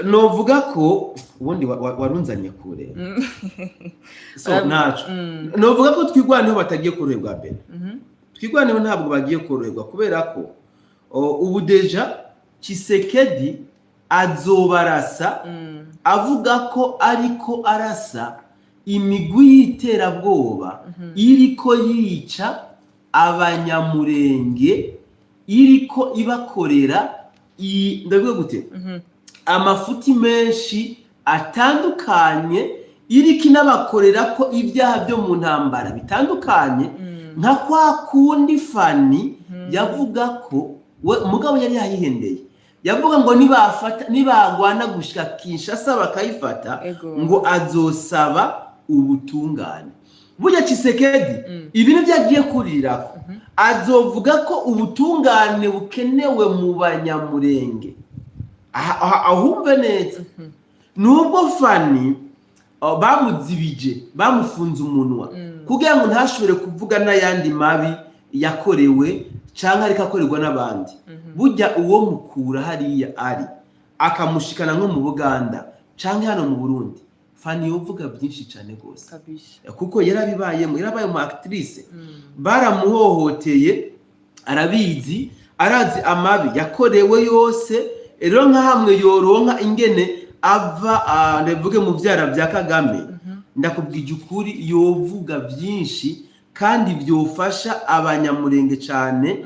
novuga ko ubundi warunzanye kure. So naco novuga ko twigwaneho batagiye kuruhebwa bene. Twigwaneho ntabwo bagiye kuruhebwa kubera ko ubu deja Tshisekedi azobarasa avuga ko ariko arasa imigwi y'iterabwoba iriko yica abanyamurenge iriko ibakorera ndavuga gute amafuti menshi atandukanye iriko inabakorera ko ibyaha byo mu ntambara bitandukanye nka kwa kundi Fani yavuga ko mugabo yari yahihendeye yavuga ngo nibagwana gushika Kinshasa bakayifata ngo azosaba ubutungane. Burya Tshisekedi ibintu byagiye kurirako azovuga ko ubutungane bukenewe mu banyamurenge. Ahumve neza nubwo Fani bamuzibije bamufunze umunwa kugira ngo ntashobore kuvuga n'ayandi mabi yakorewe cyangwa ariko akorerwa n'abandi. Burya uwo mukura hariya ari akamushikana nko mu Buganda cyangwa hano mu Burundi Fani yovuga byinshi cyane gose kuko yarabaye mu actrice baramuhohoteye arabizi arazi amabi yakorewe yose. Rero nka hamwe yoronka ingene ava ndavuge mu byara bya Kagame ndakubwije ukuri yovuga byinshi kandi byofasha abanyamurenge cyane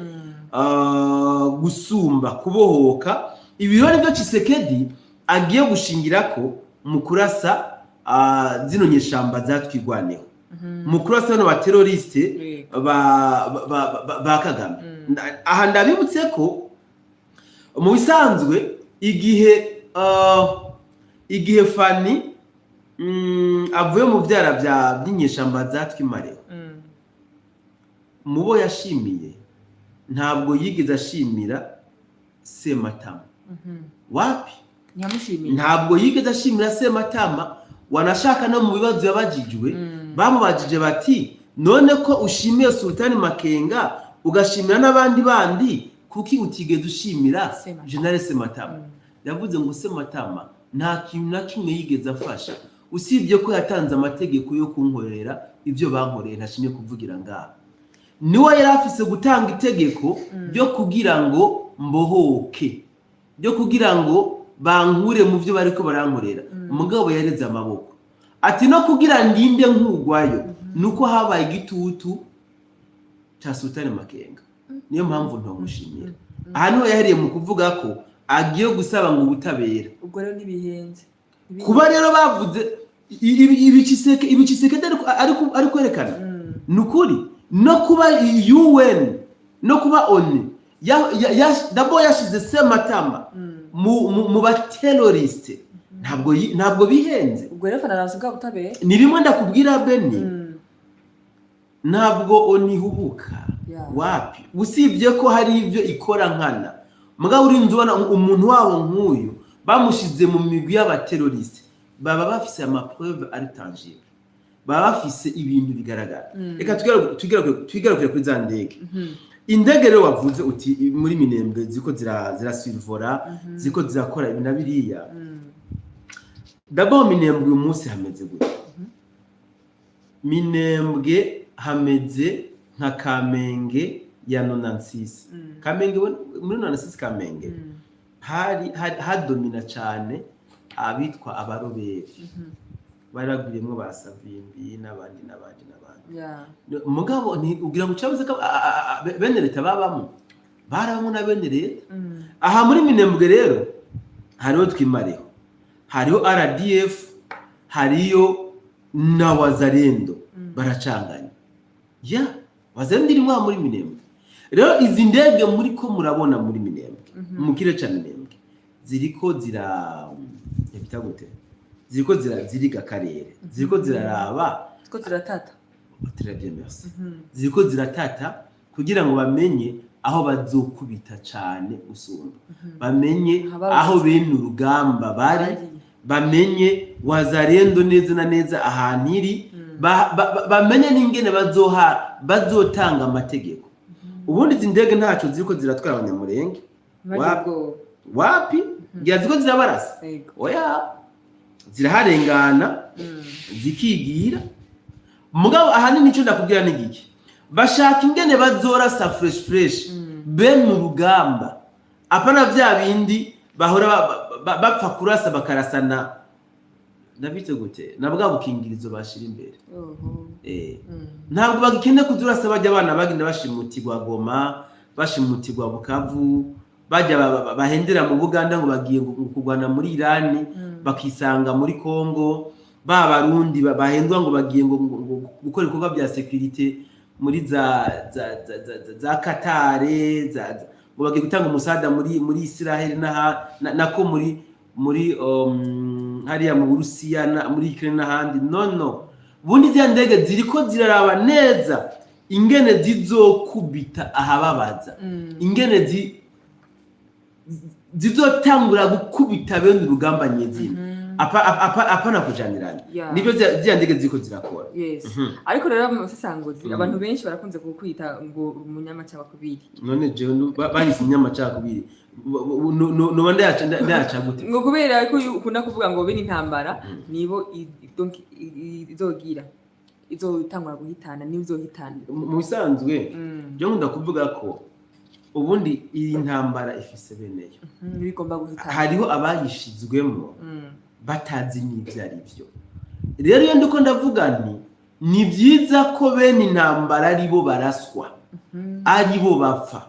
gusumba kubohoka. Ibirori byo Tshisekedi agiye gushingirako mu kurasa zino nyeshamba zatwigwaneho mu kurasa no bateroriste ba Kagame. Aha ndabibutse ko mu bisanzwe igihe Fani avuye mu byara by'inyeshamba zatwimareho mubo yashimiye ntabwo yigeze ashimira Sematama. Wapi? Ntabwo yigeze ashimira Sematama. Wanashaka no mu bibazo yabajijwe bamubajije bati none ko ushimiye Sultani Makenga ugashimira n'abandi bandi kuki utigeze ushimira General Sematama? Yavuze ngo Sematama nta kintu na kimwe yigeze afasha usibye ko yatanze amategeko yo kunkorera ibyo bankoreye ntashimye kuvugira ngaha. Niwe yari afise gutanga itegeko byo kugira ngo mbohoke byo kugira ngo bankure mu byo bariko barankorera. Umugabo yareze amaboko ati no kugira ndinde nkugwayo nuko habaye igitutu cha Sultani Makenga. Niyo mpamvu ntamushimira. Aha niho yaheriye mu kuvuga ko agiye gusaba ngo ubutabera. Ubwo rero nibihenze kuba rero bavuze ibiciseke ari kwerekana nukuri no kuba UN no kuba ONU dabo yashize sematama mu bateroriste ntabwo bihenze. Ubwo rero fanarasubwa butabera ni bimwe ndakubwira Beni, ntabwo onihubuka wapi, usibye ko hari ibyo ikora nkana. Mugabo urinze ubona umuntu wabo nk'uyu bamushize mu migwi y'abateroriste, baba bafise amapreuve ari tangible, baba bafise ibintu bigaragara. Reka tugeragere kuri za ndege. Indege rero wavuze uti muri Minembwe ziko zirasurvora, ziko zirakora ibi na biriya. D'abord Minembwe uyu munsi hameze gute? Minembwe hameze nka Kamenge ya 96. Kamenge muri 96 Kamenge hadomina cyane abitwa abaroberi. Baragwiremwe basavimbi n'abandi. Mugabo ugira ngo cyabuze ko bene leta babamo barabamo na bene leta. Aha muri Minembwe rero hariho twimareho, hariho RDF, hariyo na Wazalendo baracanganya. Wazalendo irimo muri Minembwe. Rero izi ndege muri ko murabona muri Minembwe, mu kirere cya Minembwe ziriko yabitagote, ziriko ziriga karere, ziriko ziraraba, ziriko ziratata. Très bien, merci. Ziriko ziratata kugira ngo bamenye aho bazokubita cyane usumba, bamenye aho bene urugamba bari, bamenye Wazalendo neza na neza ahantu iri, bamenye n'ingene bazotanga amategeko. Ubundi izi ndege ntaco ziriko ziratwara abanyamurenge wapi ziriko zirabarasa, oya ziraharengana zikigira. Mugabo ahanini nicyo ndakubwira n'igiki, bashaka ingene bazorasa fresh bene urugamba, apana vya bindi bahora bapfa kurasa bakarasana nabite gute nabwa bukingirizo bashira imbere. Ntabwo bagikende kuzurasa bajya abana bagenda bashimutirwa Goma, bashimutirwa Bukavu, bajya bahendera mu Buganda ngo bagiye kugwana muri Iran, bakisanga muri Congo. Barundi bahendwa ngo bagiye ngo gukora ibikorwa bya security muri za Qatar, ngo bagiye gutanga umusada muri Israel nako muri hariya mu Burusiya muri Ukraine n'ahandi. No bundi zya ndege ziriko ziraraba neza ingene zizokubita ahababaza, ingene zizotangura gukubita bene urugamba nyezina. Apana kujanirana. Nibyo zya ndege ziko zirakora. Ariko rero mu sesanguzi abantu benshi barakunze kukwita ngo umunyamacakubiri. None je bahise umunyamacakubiri. No ndayaca gute? Ngo kubera ko ukunda kuvuga ngo bene intambara nibo donc izogira izotangura guhitana nizohitana. Mu bisanzwe je nkunda kuvuga ko ubundi iyi ntambara ifise beneyo. Bigomba guhitana. Hariho abayishizwemo batazi n'ibyo ari byo. Rero iyo ndiko ndavuga ni byiza ko bene intambara aribo baraswa, aribo bapfa.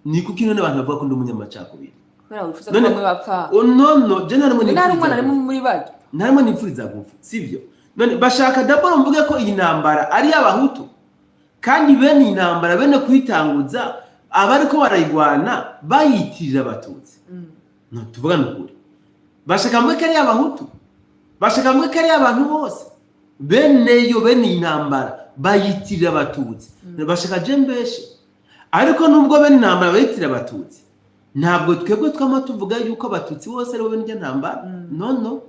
Ni kuko none abantu bavuga ko ndi umunyamacakubiri. Kubera wifuza ko bamwe bapfa. No, je narimo muri bagi. Narimo nipfuriza gupfa, sivyo? None bashaka d'abord mvuge ko iyi ntambara ari y'abahutu. Kandi bene intambara bene kuyitanguza abariko barayigwana bayitirira abatutsi. No tuvuga n'ukuri. Bashaka mwe kari y'abahutu, bashaka mwe kari y'abantu bose, beneyo bene intambara bayitirira abatutsi. Bashaka jembeshe. Ariko nubwo bene intambara bayitirira abatutsi, ntabwo twebwe twama tuvuga yuko abatutsi bose ari bo bene intambara. No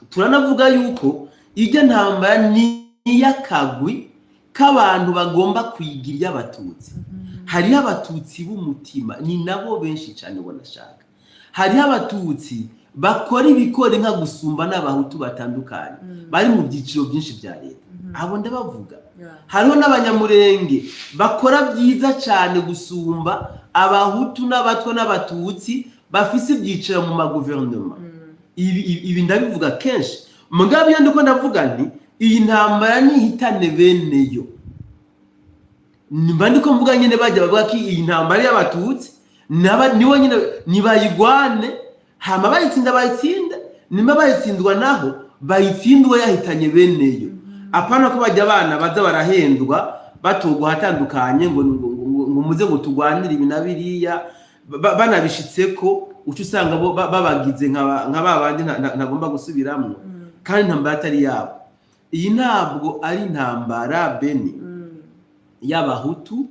turanavuga yuko ijya ntambara ni yakagwi k'abantu bagomba kwigira abatutsi. Hari abatutsi b'umutima ni nabo benshi cyane bonashaka. Hari abatutsi bakora ibikore nka gusumba n'abahutu batandukanye bari mu byiciro byinshi bya leta. Abo ndabavuga. Hariho n'abanyamurenge bakora byiza cyane gusumba abahutu n'abatwa n'abatutsi bafise ibyiciro mu maguverinoma. Ibi ndabivuga kenshi. Mugabe iyo ndiko ndavuga nti iyi ntambara nihitane beneyo. Nimba ndiko mvuga nyene bajya bavuga ko iyi ntambara y'abatutsi nibo nyine nibayigwane, hama bayitsinda nimba bayitsindwa naho bayitsindwa yahitanye beneyo. Apana ko bajya abana baza barahendwa batugwa hatandukanye ngo muze ngo tugwanire ibi na biriya banabishitseko ucu usanga babagize nka babandi ntagomba gusubiramo kandi intambara atari yabo. Iyi ntabwo ari intambara bene y'abahutu,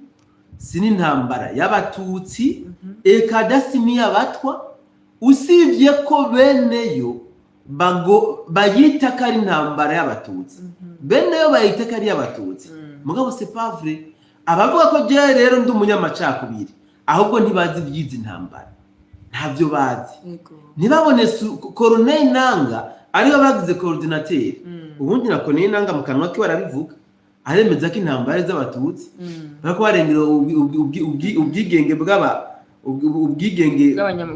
si n'intambara y'abatutsi, eka dasimi y'abatwa, usibye ko beneyo bayita ko ari intambara y'abatutsi. Beneyo bayita ko ari y'abatutsi. Mugabo c'est pas vrai. Abavuga ko je rero ndi umunyamacakubiri, ahubwo ntibazi ibyizi intambara. Ntabyo bazi. Ntibabone Colonel Nanga ariyo bagize coordinateur. Ubundi na Colonel Nanga mu kanwa ke barabivuga. Aremeza ko intambara z'abatutsi. Bako barengera ubwigenge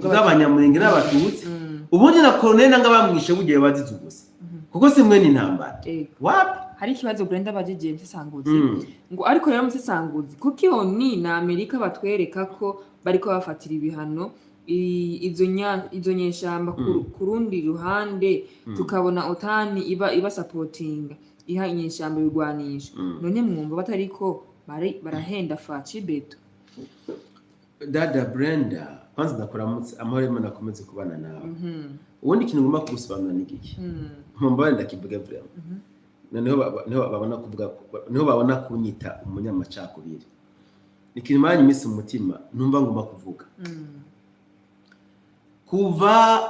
bw'abanyamurenge n'abatutsi. Ubundi na Colonel Nanga bamwishe bugiye bazize gusa. Kuko simwe ni intambara. Wapi? Hari ikibazo Brenda bajeje msesanguzi. Ngo ariko rero msesanguzi kuko iyo ni na Amerika batwereka ko bariko bafatira ibihano izo nyeshamba kurundi ruhande tukabona otani iba supporting iha inyeshamba bigwanisha. None mwumva batariko barahenda faci beto. Dada Brenda kwanza ndakuramutse amahoro y'Imana akomeze kubana nawe. Ubundi kintu ngomba kugusobanura ni giki? Mpomba ndakivuga vrema. Niho babona kunyita umunyamacakubiri. Ikintu manye imisi mu mutima numva ngomba kuvuga. Kuva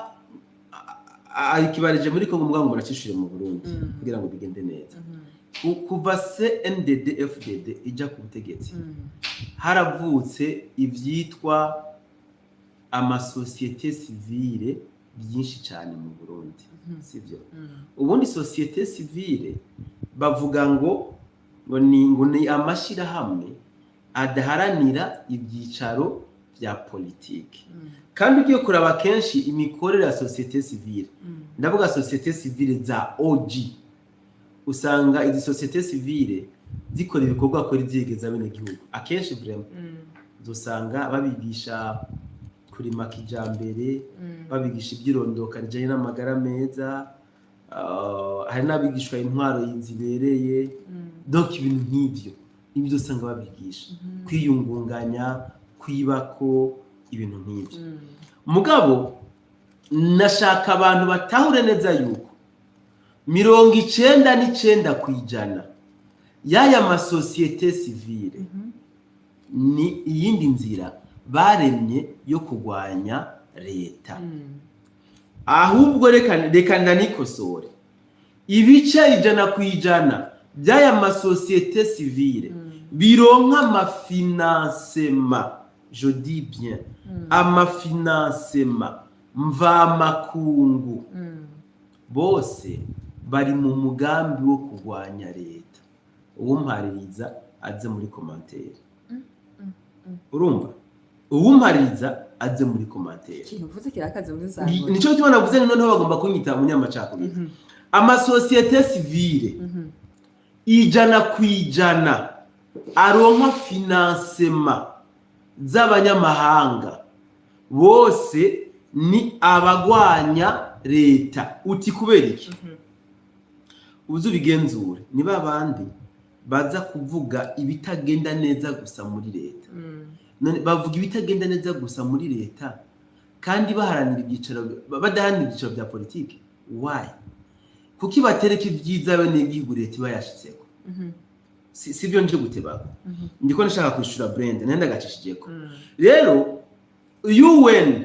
ikibarije muri Kongo ngo muracishije mu Burundi kugira ngo bigende neza. Kuva CNDD FDD ijya ku butegetsi haravutse ivyitwa amasosiyete civile byinshi cyane mu Burundi, sivyo? Ubundi societe civile bavuga ngo ni amashira hamwe adaharanira ibyicaro bya politiki. Kandi ugiye kuraba kenshi imikorere ya societe civile, ndavuga societe civile za OG, usanga izi societe civile zikora ibikorwa kuri zigeza bene gihugu. Akenshi vraiment dusanga babigisha kurima kijambere, babigisha ibyirondoka rijanye n'amagara meza, hari n'abigishwa intwaro yizibereye. Donc ibintu nk'ivyo ibyo usanga babigisha kwiyungunganya, kwibako, ibintu nk'ivyo. Mugabo nashaka abantu batahure neza yuko 99% yaya masosiyete civile ni iyindi nzira baremye yo kugwanya leta. Ahubwo reka ndanikosore, ibice 100% byaya masosiyete civile bironka amafinancement, je dis bien amafinancement mvamakungu, bose bari mu mugambi wo kugwanya leta. Uwumpaririza aze muri commentaire. Urumva? Uwumpaririza aze muri commentaire. Kinuvuze kirakaze muri zango. Nico cyo navuze noneho bagomba kunyita umunyamacakubiri. Amasosiyete civile 100% aronka financement z'abanyamahanga, bose ni abagwanya leta. Uti kubera iki? Uzubigenzure ni babandi baza kuvuga ibitagenda neza gusa muri leta. Bavuga ibitagenda neza gusa muri leta kandi baharanira ibyicaro, badaharanira ibyicaro bya politiki. Why? Kuki batereka ibyiza bene igihugu leta bayashitseko. Sibyo nje gutebaka. Ndiko nashaka kwishura Brenda nenda gacishijeko. Rero UN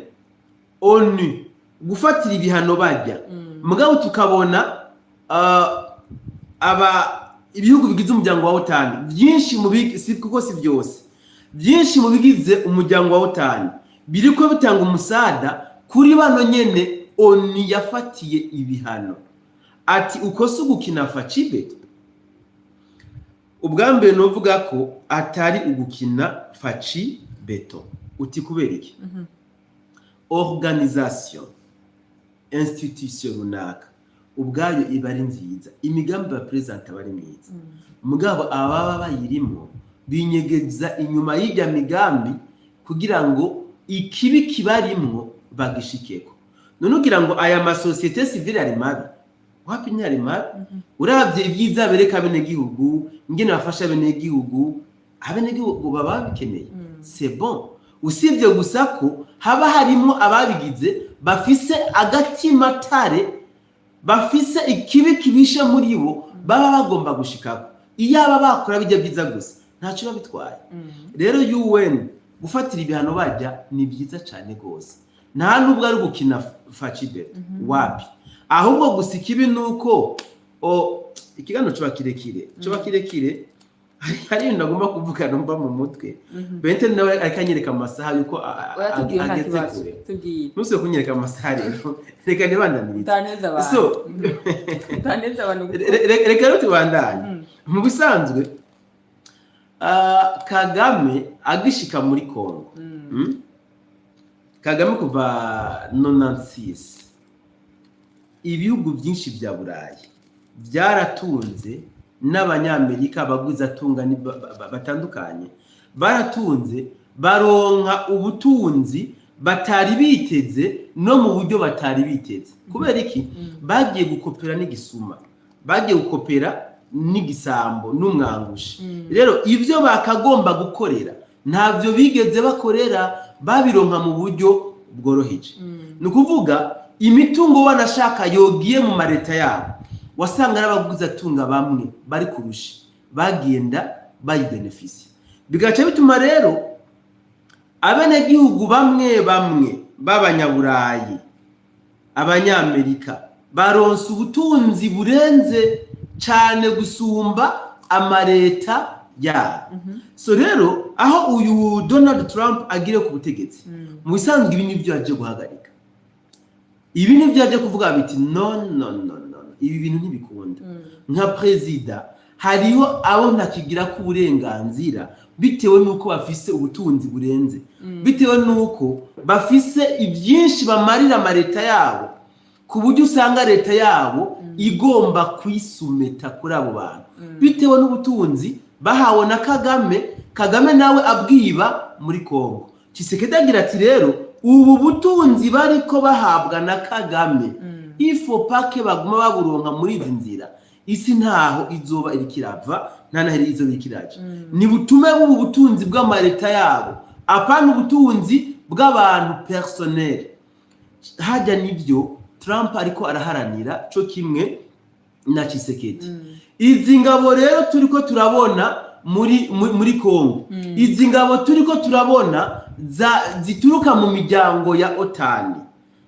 ONU gufatira ibihano bajya, mugabo tukabona ibihugu bigize umuryango wa OTAN byinshi mu kuko si byose, byinshi mu bigize umuryango wa OTAN biriko bitanga umusada kuri bano nyene ONU yafatiye ibihano. Ati ukoze ugukina facibeto. Ubwambere novuga ko atari ugukina facibeto. Uti kubera iki? Organisation institution runaka ubwayo ibari nziza, imigambi ba president bari myiza, mugabo ababa bayirimo binyegeza inyuma y'ijya migambi kugira ngo ikibi kibarimwo bagishikeko. None ugira ngo aya masosiyete civile ari mabi, wapi ntari mabi uravye ibyiza bereka bene gihugu ingene bafasha bene gihugu abene gihugu baba bikeneye c'est bon usibye gusa ko haba harimo ababigize bafise agatima tare bafise ikibi kibishe muri bo baba bagomba gushikako iyaba bakora bijya byiza gusa ntacyo bitwaye rero UN gufatira ibihano bajya ni byiza cyane gose nta nubwo ari gukina facide wapi ahubwo gusa ikibi nuko ikigano cyo bakirekire hari ndagomba kuvuga numva mu mutwe bente nawe akanyereka amasaha yuko ageze kure nuse kunyereka amasaha rero reka nibandanirize so taneza abantu reka rero tubandanye mu bisanzwe Kagame agishika muri Kongo Kagame kuva 96 ibihugu byinshi bya Burayi byaratunze n'abanyamerika abaguza tunga batandukanye baratunze baronka ubutunzi batari biteze no mu buryo batari biteze kubera iki bagiye gukopera n'igisuma bagiye gukopera n'igisambo n'umwangushi rero ivyo bakagomba gukorera ntavyo bigeze bakorera babironka mu buryo bworoheje nukuvuga imitungo wanashaka yogiye mu mareta yabo wasanga n'abaguza tunga bamwe bari kurusha bagenda bayibenefisi bigaca bituma rero abene gihugu bamwe b'abanyaburayi abanyamerika baronse ubutunzi burenze cyane gusumba amareta yabo so rero aho uyu Donald Trump agire ku butegetsi mu bisanzwe ibi nivyo yaje guhagarika ibi nivyo yaje kuvuga biti no ibi bintu ntibikunda nka president hariho abo ntakigira ku burenganzira bitewe nuko bafise ubutunzi burenze bitewe nuko bafise ibyinshi bamarira amareta yabo ku buryo usanga leta yabo igomba kwisumeta kuri abo bantu bitewe n'ubutunzi bahawe na Kagame nawe abwiba muri Kongo Tshisekedi agira ati rero ubu butunzi bariko bahabwa na Kagame ifo pake baguma baburonka muri izi nzira isi ntaho izoba irikirava nta naheri izo bikiraje ni butume bubu butunzi bw'amareta yabo apana ubutunzi bw'abantu personnel hajya nivyo Trump ariko araharanira cyo kimwe na Tshisekedi izi ngabo rero turiko turabona muri Kongo izi ngabo turiko turabona zituruka mu miryango ya OTAN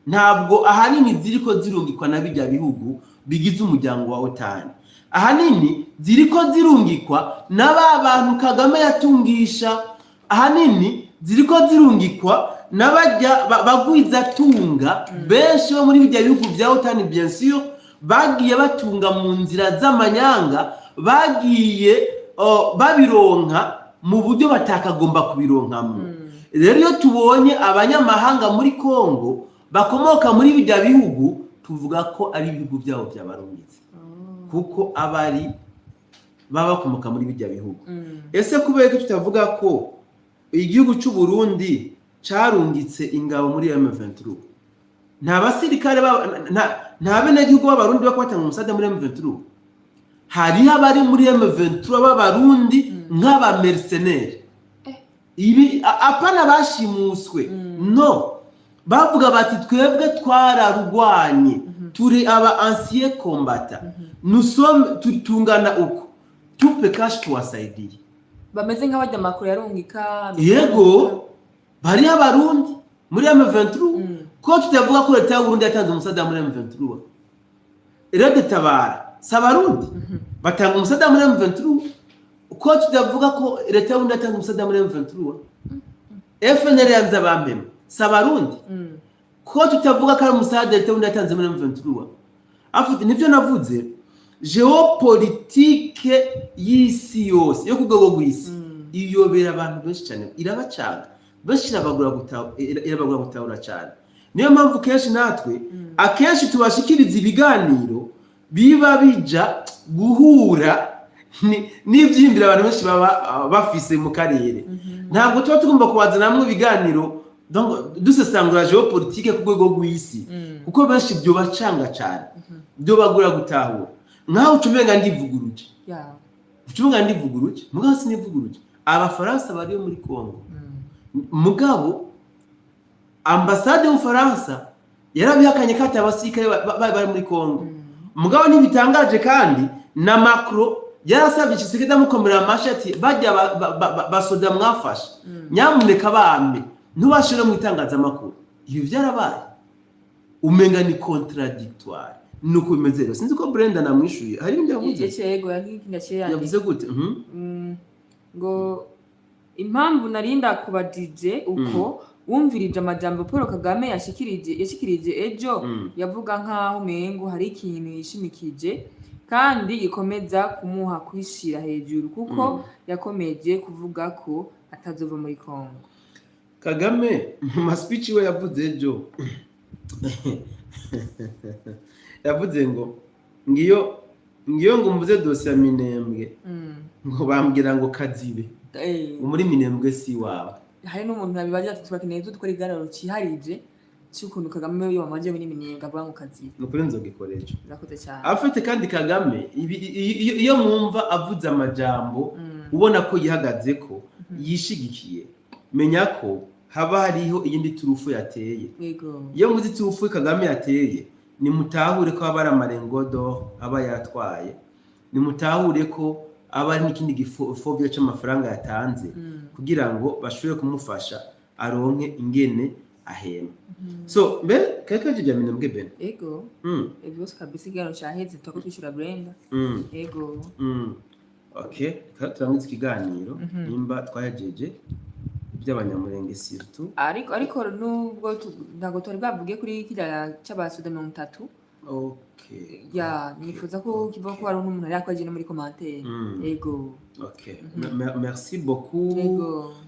ntabwo ahanini ziriko zirungikwa na bijya bihugu bigize umuryango wa OTAN ahanini ziriko zirungikwa n'aba bantu Kagame yatungisha ahanini ziriko zirungikwa n'abajya bagwiza tunga benshi bo muri bijya bihugu bya OTAN bien sûr bagiye batunga mu nzira z'amanyanga bagiye babironka mu buryo batakagomba kubironkamo rero iyo tubonye abanyamahanga muri Kongo bakomoka muri bijya bihugu tuvuga ko ari ibihugu byabo byabarungitse kuko abari baba bakomoka muri bijya bihugu ese kubera ko tutavuga ko igihugu cy'u Burundi carungitse ingabo muri M23 nta basirikare nta bene gihugu b'abarundi bakwatanga umusada muri M23 hari abari muri M23 b'abarundi nk'aba mercenaires ibi apana bashimuswe no bavuga bati twebwe twararugwanye turi aba ancien combattant nous sommes tungana uko tupe cash tuwasaidiye bameze nk'abajya makuru yarungika yego bari abarundi muri M23 ko tutavuga ko leta y'u Burundi yatanze umusada muri M23 rero tabara sabarundi batanga umusada muri M23 ko tutavuga ko leta y'u Burundi yatanze umusada muri M23 FNL yanza bambema sabarundi ko tutavuga ko ari umusada leta y'u Burundi yatanze muri M23 afite nivyo navuze geopolitique y'isi yose yo kugego gwisi iyobera abantu benshi cyane irabacanga benshi irabagura gutahura cyane niyo mpamvu kenshi natwe akenshi tubashikiriza ibiganiro biba bija guhura n'ivyimbira abantu benshi baba bafise mu karere ntabwo tuba tugomba kubazanamwe ibiganiro donc dusesangura geopolitique ku rwego rw'isi kuko benshi byo bacanga cyane byo bagura gutahura nkaho ucumenga ndivuguruje ucumenga ndivuguruje mugabo sinivuguruje abafaransa bari muri Kongo mugabo ambasade y'Ufaransa yarabihakanye kati abasirikare bari muri Kongo mugabo ntibitangaje kandi na Macron yarasabye Tshisekedi amukomera amashati bajya basoda mwafasha nyamuneka bambe ntubashire mu itangazamakuru iyo byarabaye umenga ni contradictoire nuko bimeze rero sinzi ko Brenda namwishuye hari ibyo yavuze yego yakindaciye yavuze gute ngo impamvu narinda kuba DJ uko wumvirije amajambo Paul Kagame yashikirije ejo yavuga nkaho mengo hari ikintu yishimikije kandi ikomeza kumuha kwishira hejuru kuko yakomeje kuvuga ko atazova muri Kongo. Kagame mu speech we yavuze ejo yavuze ngo ngo mvuze dossier ya Minembwe ngo bambwira ngo kazibe muri Minembwe si wawe hari n'umuntu nabibaje ati twakeneye dukora igararo ciharije cyukuntu Kagame yo wamaje muri Minembwe avuga ngo kazibe nukuri nzogikoreje nakoze cyane afite kandi Kagame iyo mwumva avuze amajambo ubona ko yihagaze ko yishigikiye menya ko haba hariho iyindi turufu yateye iyo muzi turufu Kagame yateye ni mutahure ko abara marengodo aba yatwaye ni mutahure ko aba n'ikindi gifobyo cy'amafaranga yatanze kugira ngo bashobore kumufasha aronke ingene ahema so mbe kakaje bya Minembwe ben byose kabisa igano cyaheze twako twishura Brenda okay turangiza ikiganiro nimba twayajeje by'abanyamurenge surtout ariko nubwo ntago twari bavuge kuri kirya cy'abasuda 30 okay nifuza ko kiva ko ari umuntu yakwaje no muri commentaire okay merci beaucoup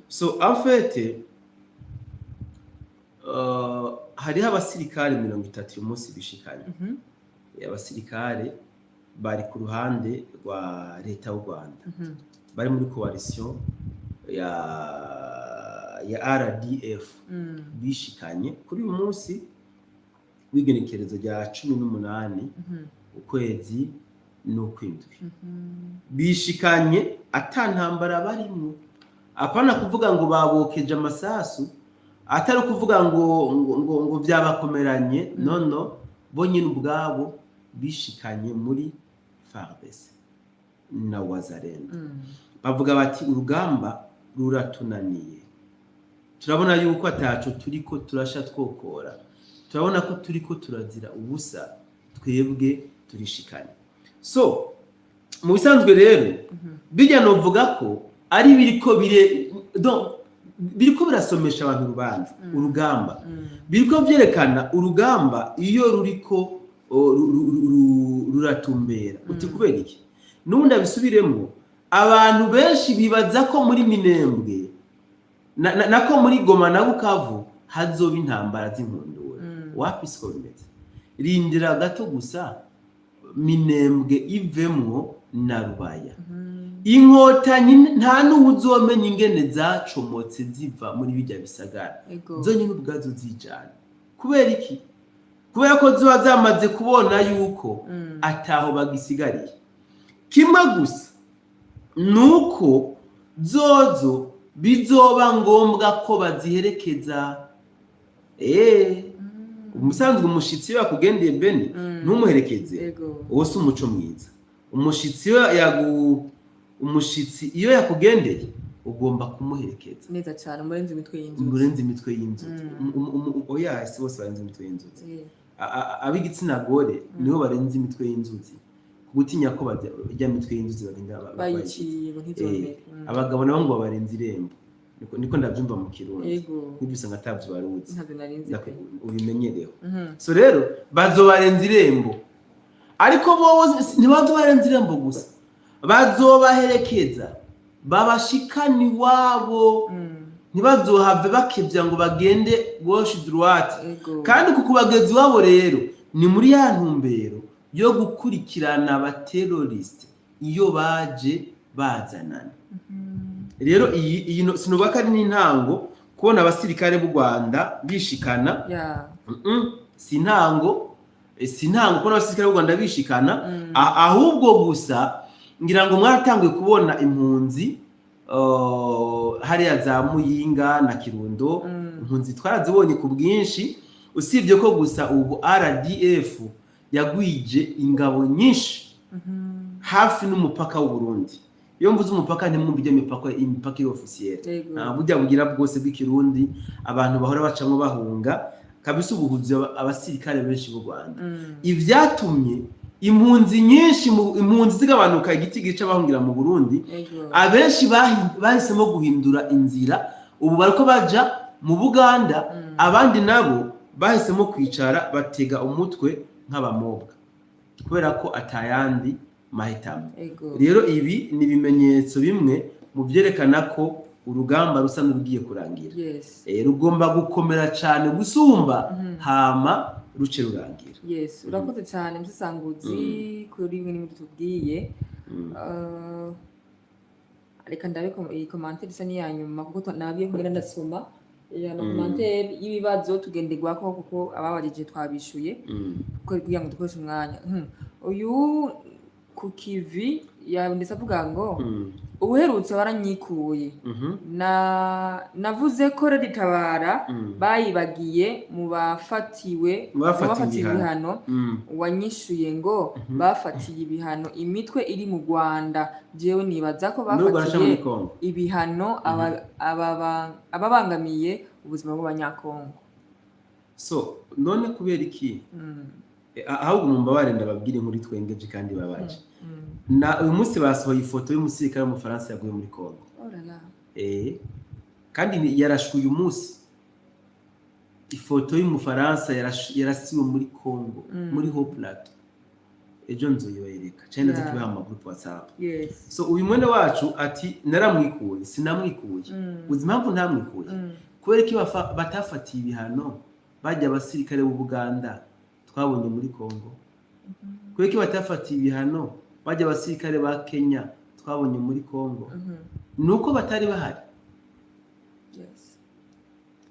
so en fait hari abasirikare 30 umunsi bishikanye abasirikare bari ku ruhande rwa leta y'u Rwanda bari muri coalition ya RDF bishikanye kuri uyu munsi w'igenekerezo rya 18 ukwezi n'ukwindwi bishikanye atantambara barimo apana kuvuga ngo babokeje amasasu atari kuvuga ngo byabakomeranye nono bo nyine ubwabo bishikanye muri FARDC na Wazalendo bavuga bati urugamba ruratunaniye turabona yuko atacu turiko turasha twokora turabona ko turiko turazira ubusa twebwe turishikanye so mu bisanzwe rero bijya no vuga ko ari biriko birasomesha abantu rubanza urugamba biriko byerekana urugamba iyo ruriko ruratumbera uti kubera iki nubundi abisubiremo abantu benshi bibaza ko muri Minembwe nako muri Goma na Bukavu hazoba intambara z'inkundura wapi siko bimeze rindira gato gusa Minembwe ivemwo na Rubaya inkotanyi nta n'uzomenya ingene zacomotse ziva muri bijya bisagara zonyine ubwazo zijana kubera iki kubera ko ziba zamaze kubona yuko ataho bagisigariye kimwe gusa nuko zozo bizoba ngombwa ko baziherekeza umusanzwe umushitsi yo yakugendeye bene ntumuherekeze uwo si umuco mwiza umushitsi iyo yakugendeye ugomba kumuherekeza neza cyane umurenze imitwe y'inzuzi oya si bose barenze imitwe y'inzuzi ab'igitsina gore niho barenze imitwe y'inzuzi gutinya ko bajya imitwe y'inzuzi bagenda bayiciye abagabo nabo ngo barenze irembo niko ndabyumva mu Kirundi n'ibyo usanga atavyo baruzi ubimenyereho so rero bazobarenze irembo ariko bo ntibazobarenze irembo gusa bazobaherekeza babashikani wabo ntibazohave bakevya ngo bagende gauche droite kandi kukubagezi wabo rero ni muri ya ntumbero yo gukurikirana abateroriste iyo baje bazanana rero iyi sinubaka ari n'intango kubona abasirikare b'u Rwanda bishikana si intango sintango ko n'abasirikare b'u Rwanda bishikana ahubwo gusa ngira ngo mwaratanguye kubona impunzi hariya za Muyinga na Kirundo impunzi twarazibonye ku bwinshi usibye ko gusa ubu RDF yagwije ingabo nyinshi hafi n'umupaka w'u Burundi. Iyo mvuze umupaka ntimwumva ibyo imipaka iri officiel burya bugira bwose bw'ikirundi abantu bahora bacamwe bahunga kabisa ubuhuzi abasirikare benshi b'u Rwanda ivyatumye impunzi nyinshi impunzi zigabanuka igiti gica bahungira mu Burundi abenshi bahisemo guhindura inzira ubu bariko baja mu Buganda abandi nabo bahisemo kwicara batega umutwe nk'abamobwa kubera ko atayandi mahitamo. Rero ibi ni ibimenyetso bimwe mu byerekana ko urugamba rusa n'urugiye kurangira. Rugomba gukomera cyane gusumba hama ruce rurangira. Urakoze cyane mzisanguzi kuri bimwe n'ibyo tubwiye. Reka ndabe iyi commentaire isa n'iyanyuma kuko nabiye kugira ndasoma no commentaire y'ibibazo tugenderwako kuko ababajije twabishuye kugira ngo dukoreshe umwanya. Uyu ku kivi yanditse avuga ngo ubuherutse waranyikuye navuze ko Reditabara bayibagiye mu bafatiwe ibihano wanyishuye ngo bafatiye ibihano imitwe iri mu Rwanda jewe nibaza ko bafatiye ibihano ababangamiye ubuzima bw'abanyakongo. So none kubera iki ahubwo numva barenda babwire muri twengeje kandi babaje na uyu munsi basohoye ifoto y'umusirikare mu Faransa yaguye muri Kongo. Kandi yarashwe uyu munsi ifoto y'umufaransa yarasiwe muri Kongo muri Haut Plateau ejo nzoyoyereka cyane zakibaha mu group WhatsApp. So uyu mwene wacu ati naramwikuye sinamwikuye uzi impamvu ntamwikuye kubera ko batafatiye ibihano bajya abasirikare b'u Buganda twabonye muri Kongo kubera ko batafatiye ibihano bajya abasirikare ba Kenya twabonye muri Kongo nuko batari bahari.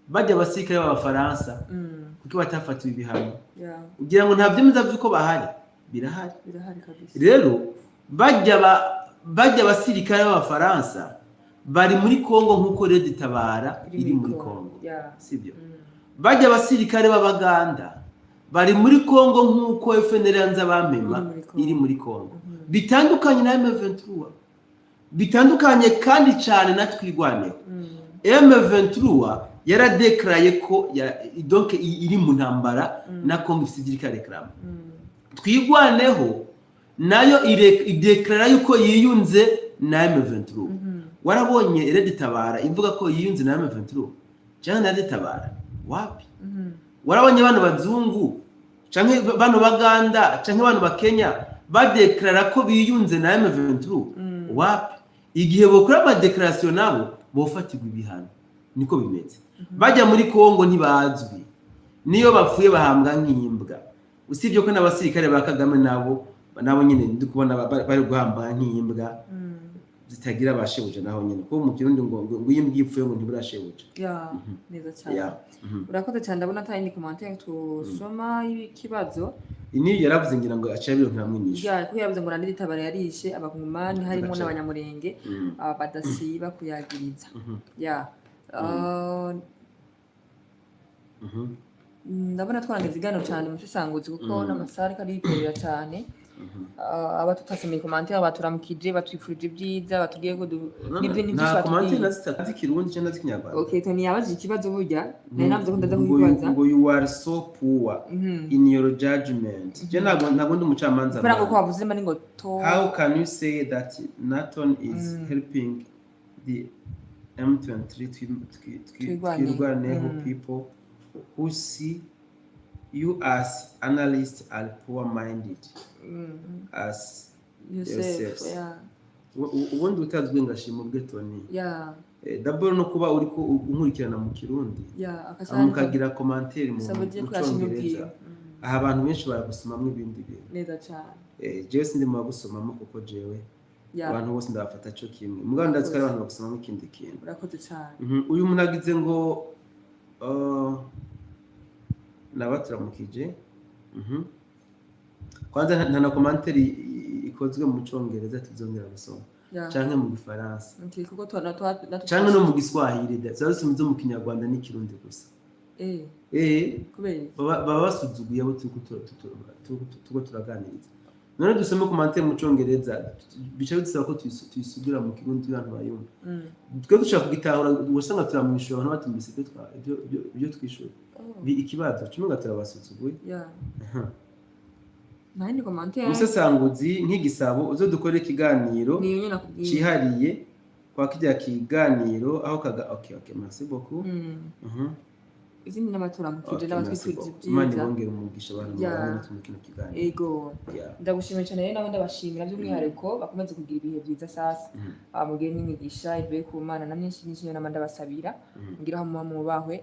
Bajya abasirikare b'Abafaransa kuko batafatiwe ibihano ugira ngo nta byemeza byuko bahari birahari kabisa. Rero bajya abasirikare b'Abafaransa bari muri Kongo nkuko Reditabara iri muri Kongo sibyo. Bajya abasirikare b'Abaganda bari muri Kongo nkuko FNL yanza bamema iri muri Kongo. Bitandukanye na M23 bitandukanye kandi cyane na Twirwaneho. M23 yaradeclare ko donc iri mu ntambara na Kongo ifite reklama. Twirwaneho nayo ideclare yuko yiyunze na M23. Warabonye Reditabara ivuga ko yiyunze na M23 cyane na Reditabara wapi? Warabonye abantu bazungu canke bano Baganda canke abantu bakenya badeclara ko biyunze na M23 wapi? Igihe bokora ama declaration nabo bofatirwa ibihano niko bimeze. Bajya muri Kongo ntibazwi niyo bapfuye bahambwa nk'imbwa usibye ko n'abasirikare ba Kagame nabo nyine ndikubona bari guhamba nk'imbwa zitagira abashebuje naho nyine ko mu kirundi ngo yimbye ipfuye ngo ntiburashebuje. Neza cyane. Urakoze cyane ndabona atayindi commentaire tusoma ikibazo. Ini yaravuze ngira ngo acabiro ntamwinisha. Kuko yaravuze ngo Reditabara yarishe abakungumani harimo n'abanyamurenge badasiba kuyagiriza. Ndabona twarangiza igano cyane mu Kisanguzi kuko n'amasari kari yiperera cyane. Aba tutasomeye commentaire baturamukije batwifurije ibyiza batubwiye ko nibyo nta commentaire nazitazi Kirundi cyangwa z'ikinyarwanda. Tony yabaje ikibazo burya nari navuze ko ndaza kubibaza ngo you are so poor in your judgment. Je ntabwo ndi umucamanza. Bara ko wavuze mani ngo to. How can you say that NATO is helping the M23 Twirwaneho people who see you as analysts are poor-minded as yourselves. Ubundi utazwi ngashima ubwe Tony. D'abord no kuba uri ko unkurikirana mu Kirundi. Mukagira commentaire mu Cyongereza. Aha abantu benshi baragusomamwe ibindi bintu. Neza cyane. Jewe sindi mu bagusomamo kuko jewe abantu bose ndabafata cyo kimwe. Mugabo ndazi ko abantu bagusomamo ikindi kintu. Urakoze cyane. Uyu munagize ngo nabaturamukije kwanza nta na commentaire ikozwe mu Congereza tuzongera gusoma canke mu Gifaransa kuko canke no mu Giswahili zose mu Kinyarwanda n'Ikirundi gusa baba basuzuguye abo tuko turaganiriza none dusome commentaire mu Congereza bica bidusaba ko tuyisubira mu Kirundi abantu bayumva twe dushaka kugitahura usanga turamwishura abantu batumbise ibyo twishura ikibazo cyo turabasuzuguye nani commentaire umusesanguzi nk'igisabo uzo dukora ikiganiro cihariye kwa kijya kiganiro aho kaga okay merci beaucoup izindi n'amatora mu kije n'abatwifurije byiza Imana ibongera umugisha abantu babana mu kino kiganiro ego ndagushimiye cyane rero nawe ndabashimira by'umwihariko bakomeze kugira ibihe byiza sasa abamugire n'imigisha ivuye ku Mana na myinshi n'amanda basabira ngira aho mubahwe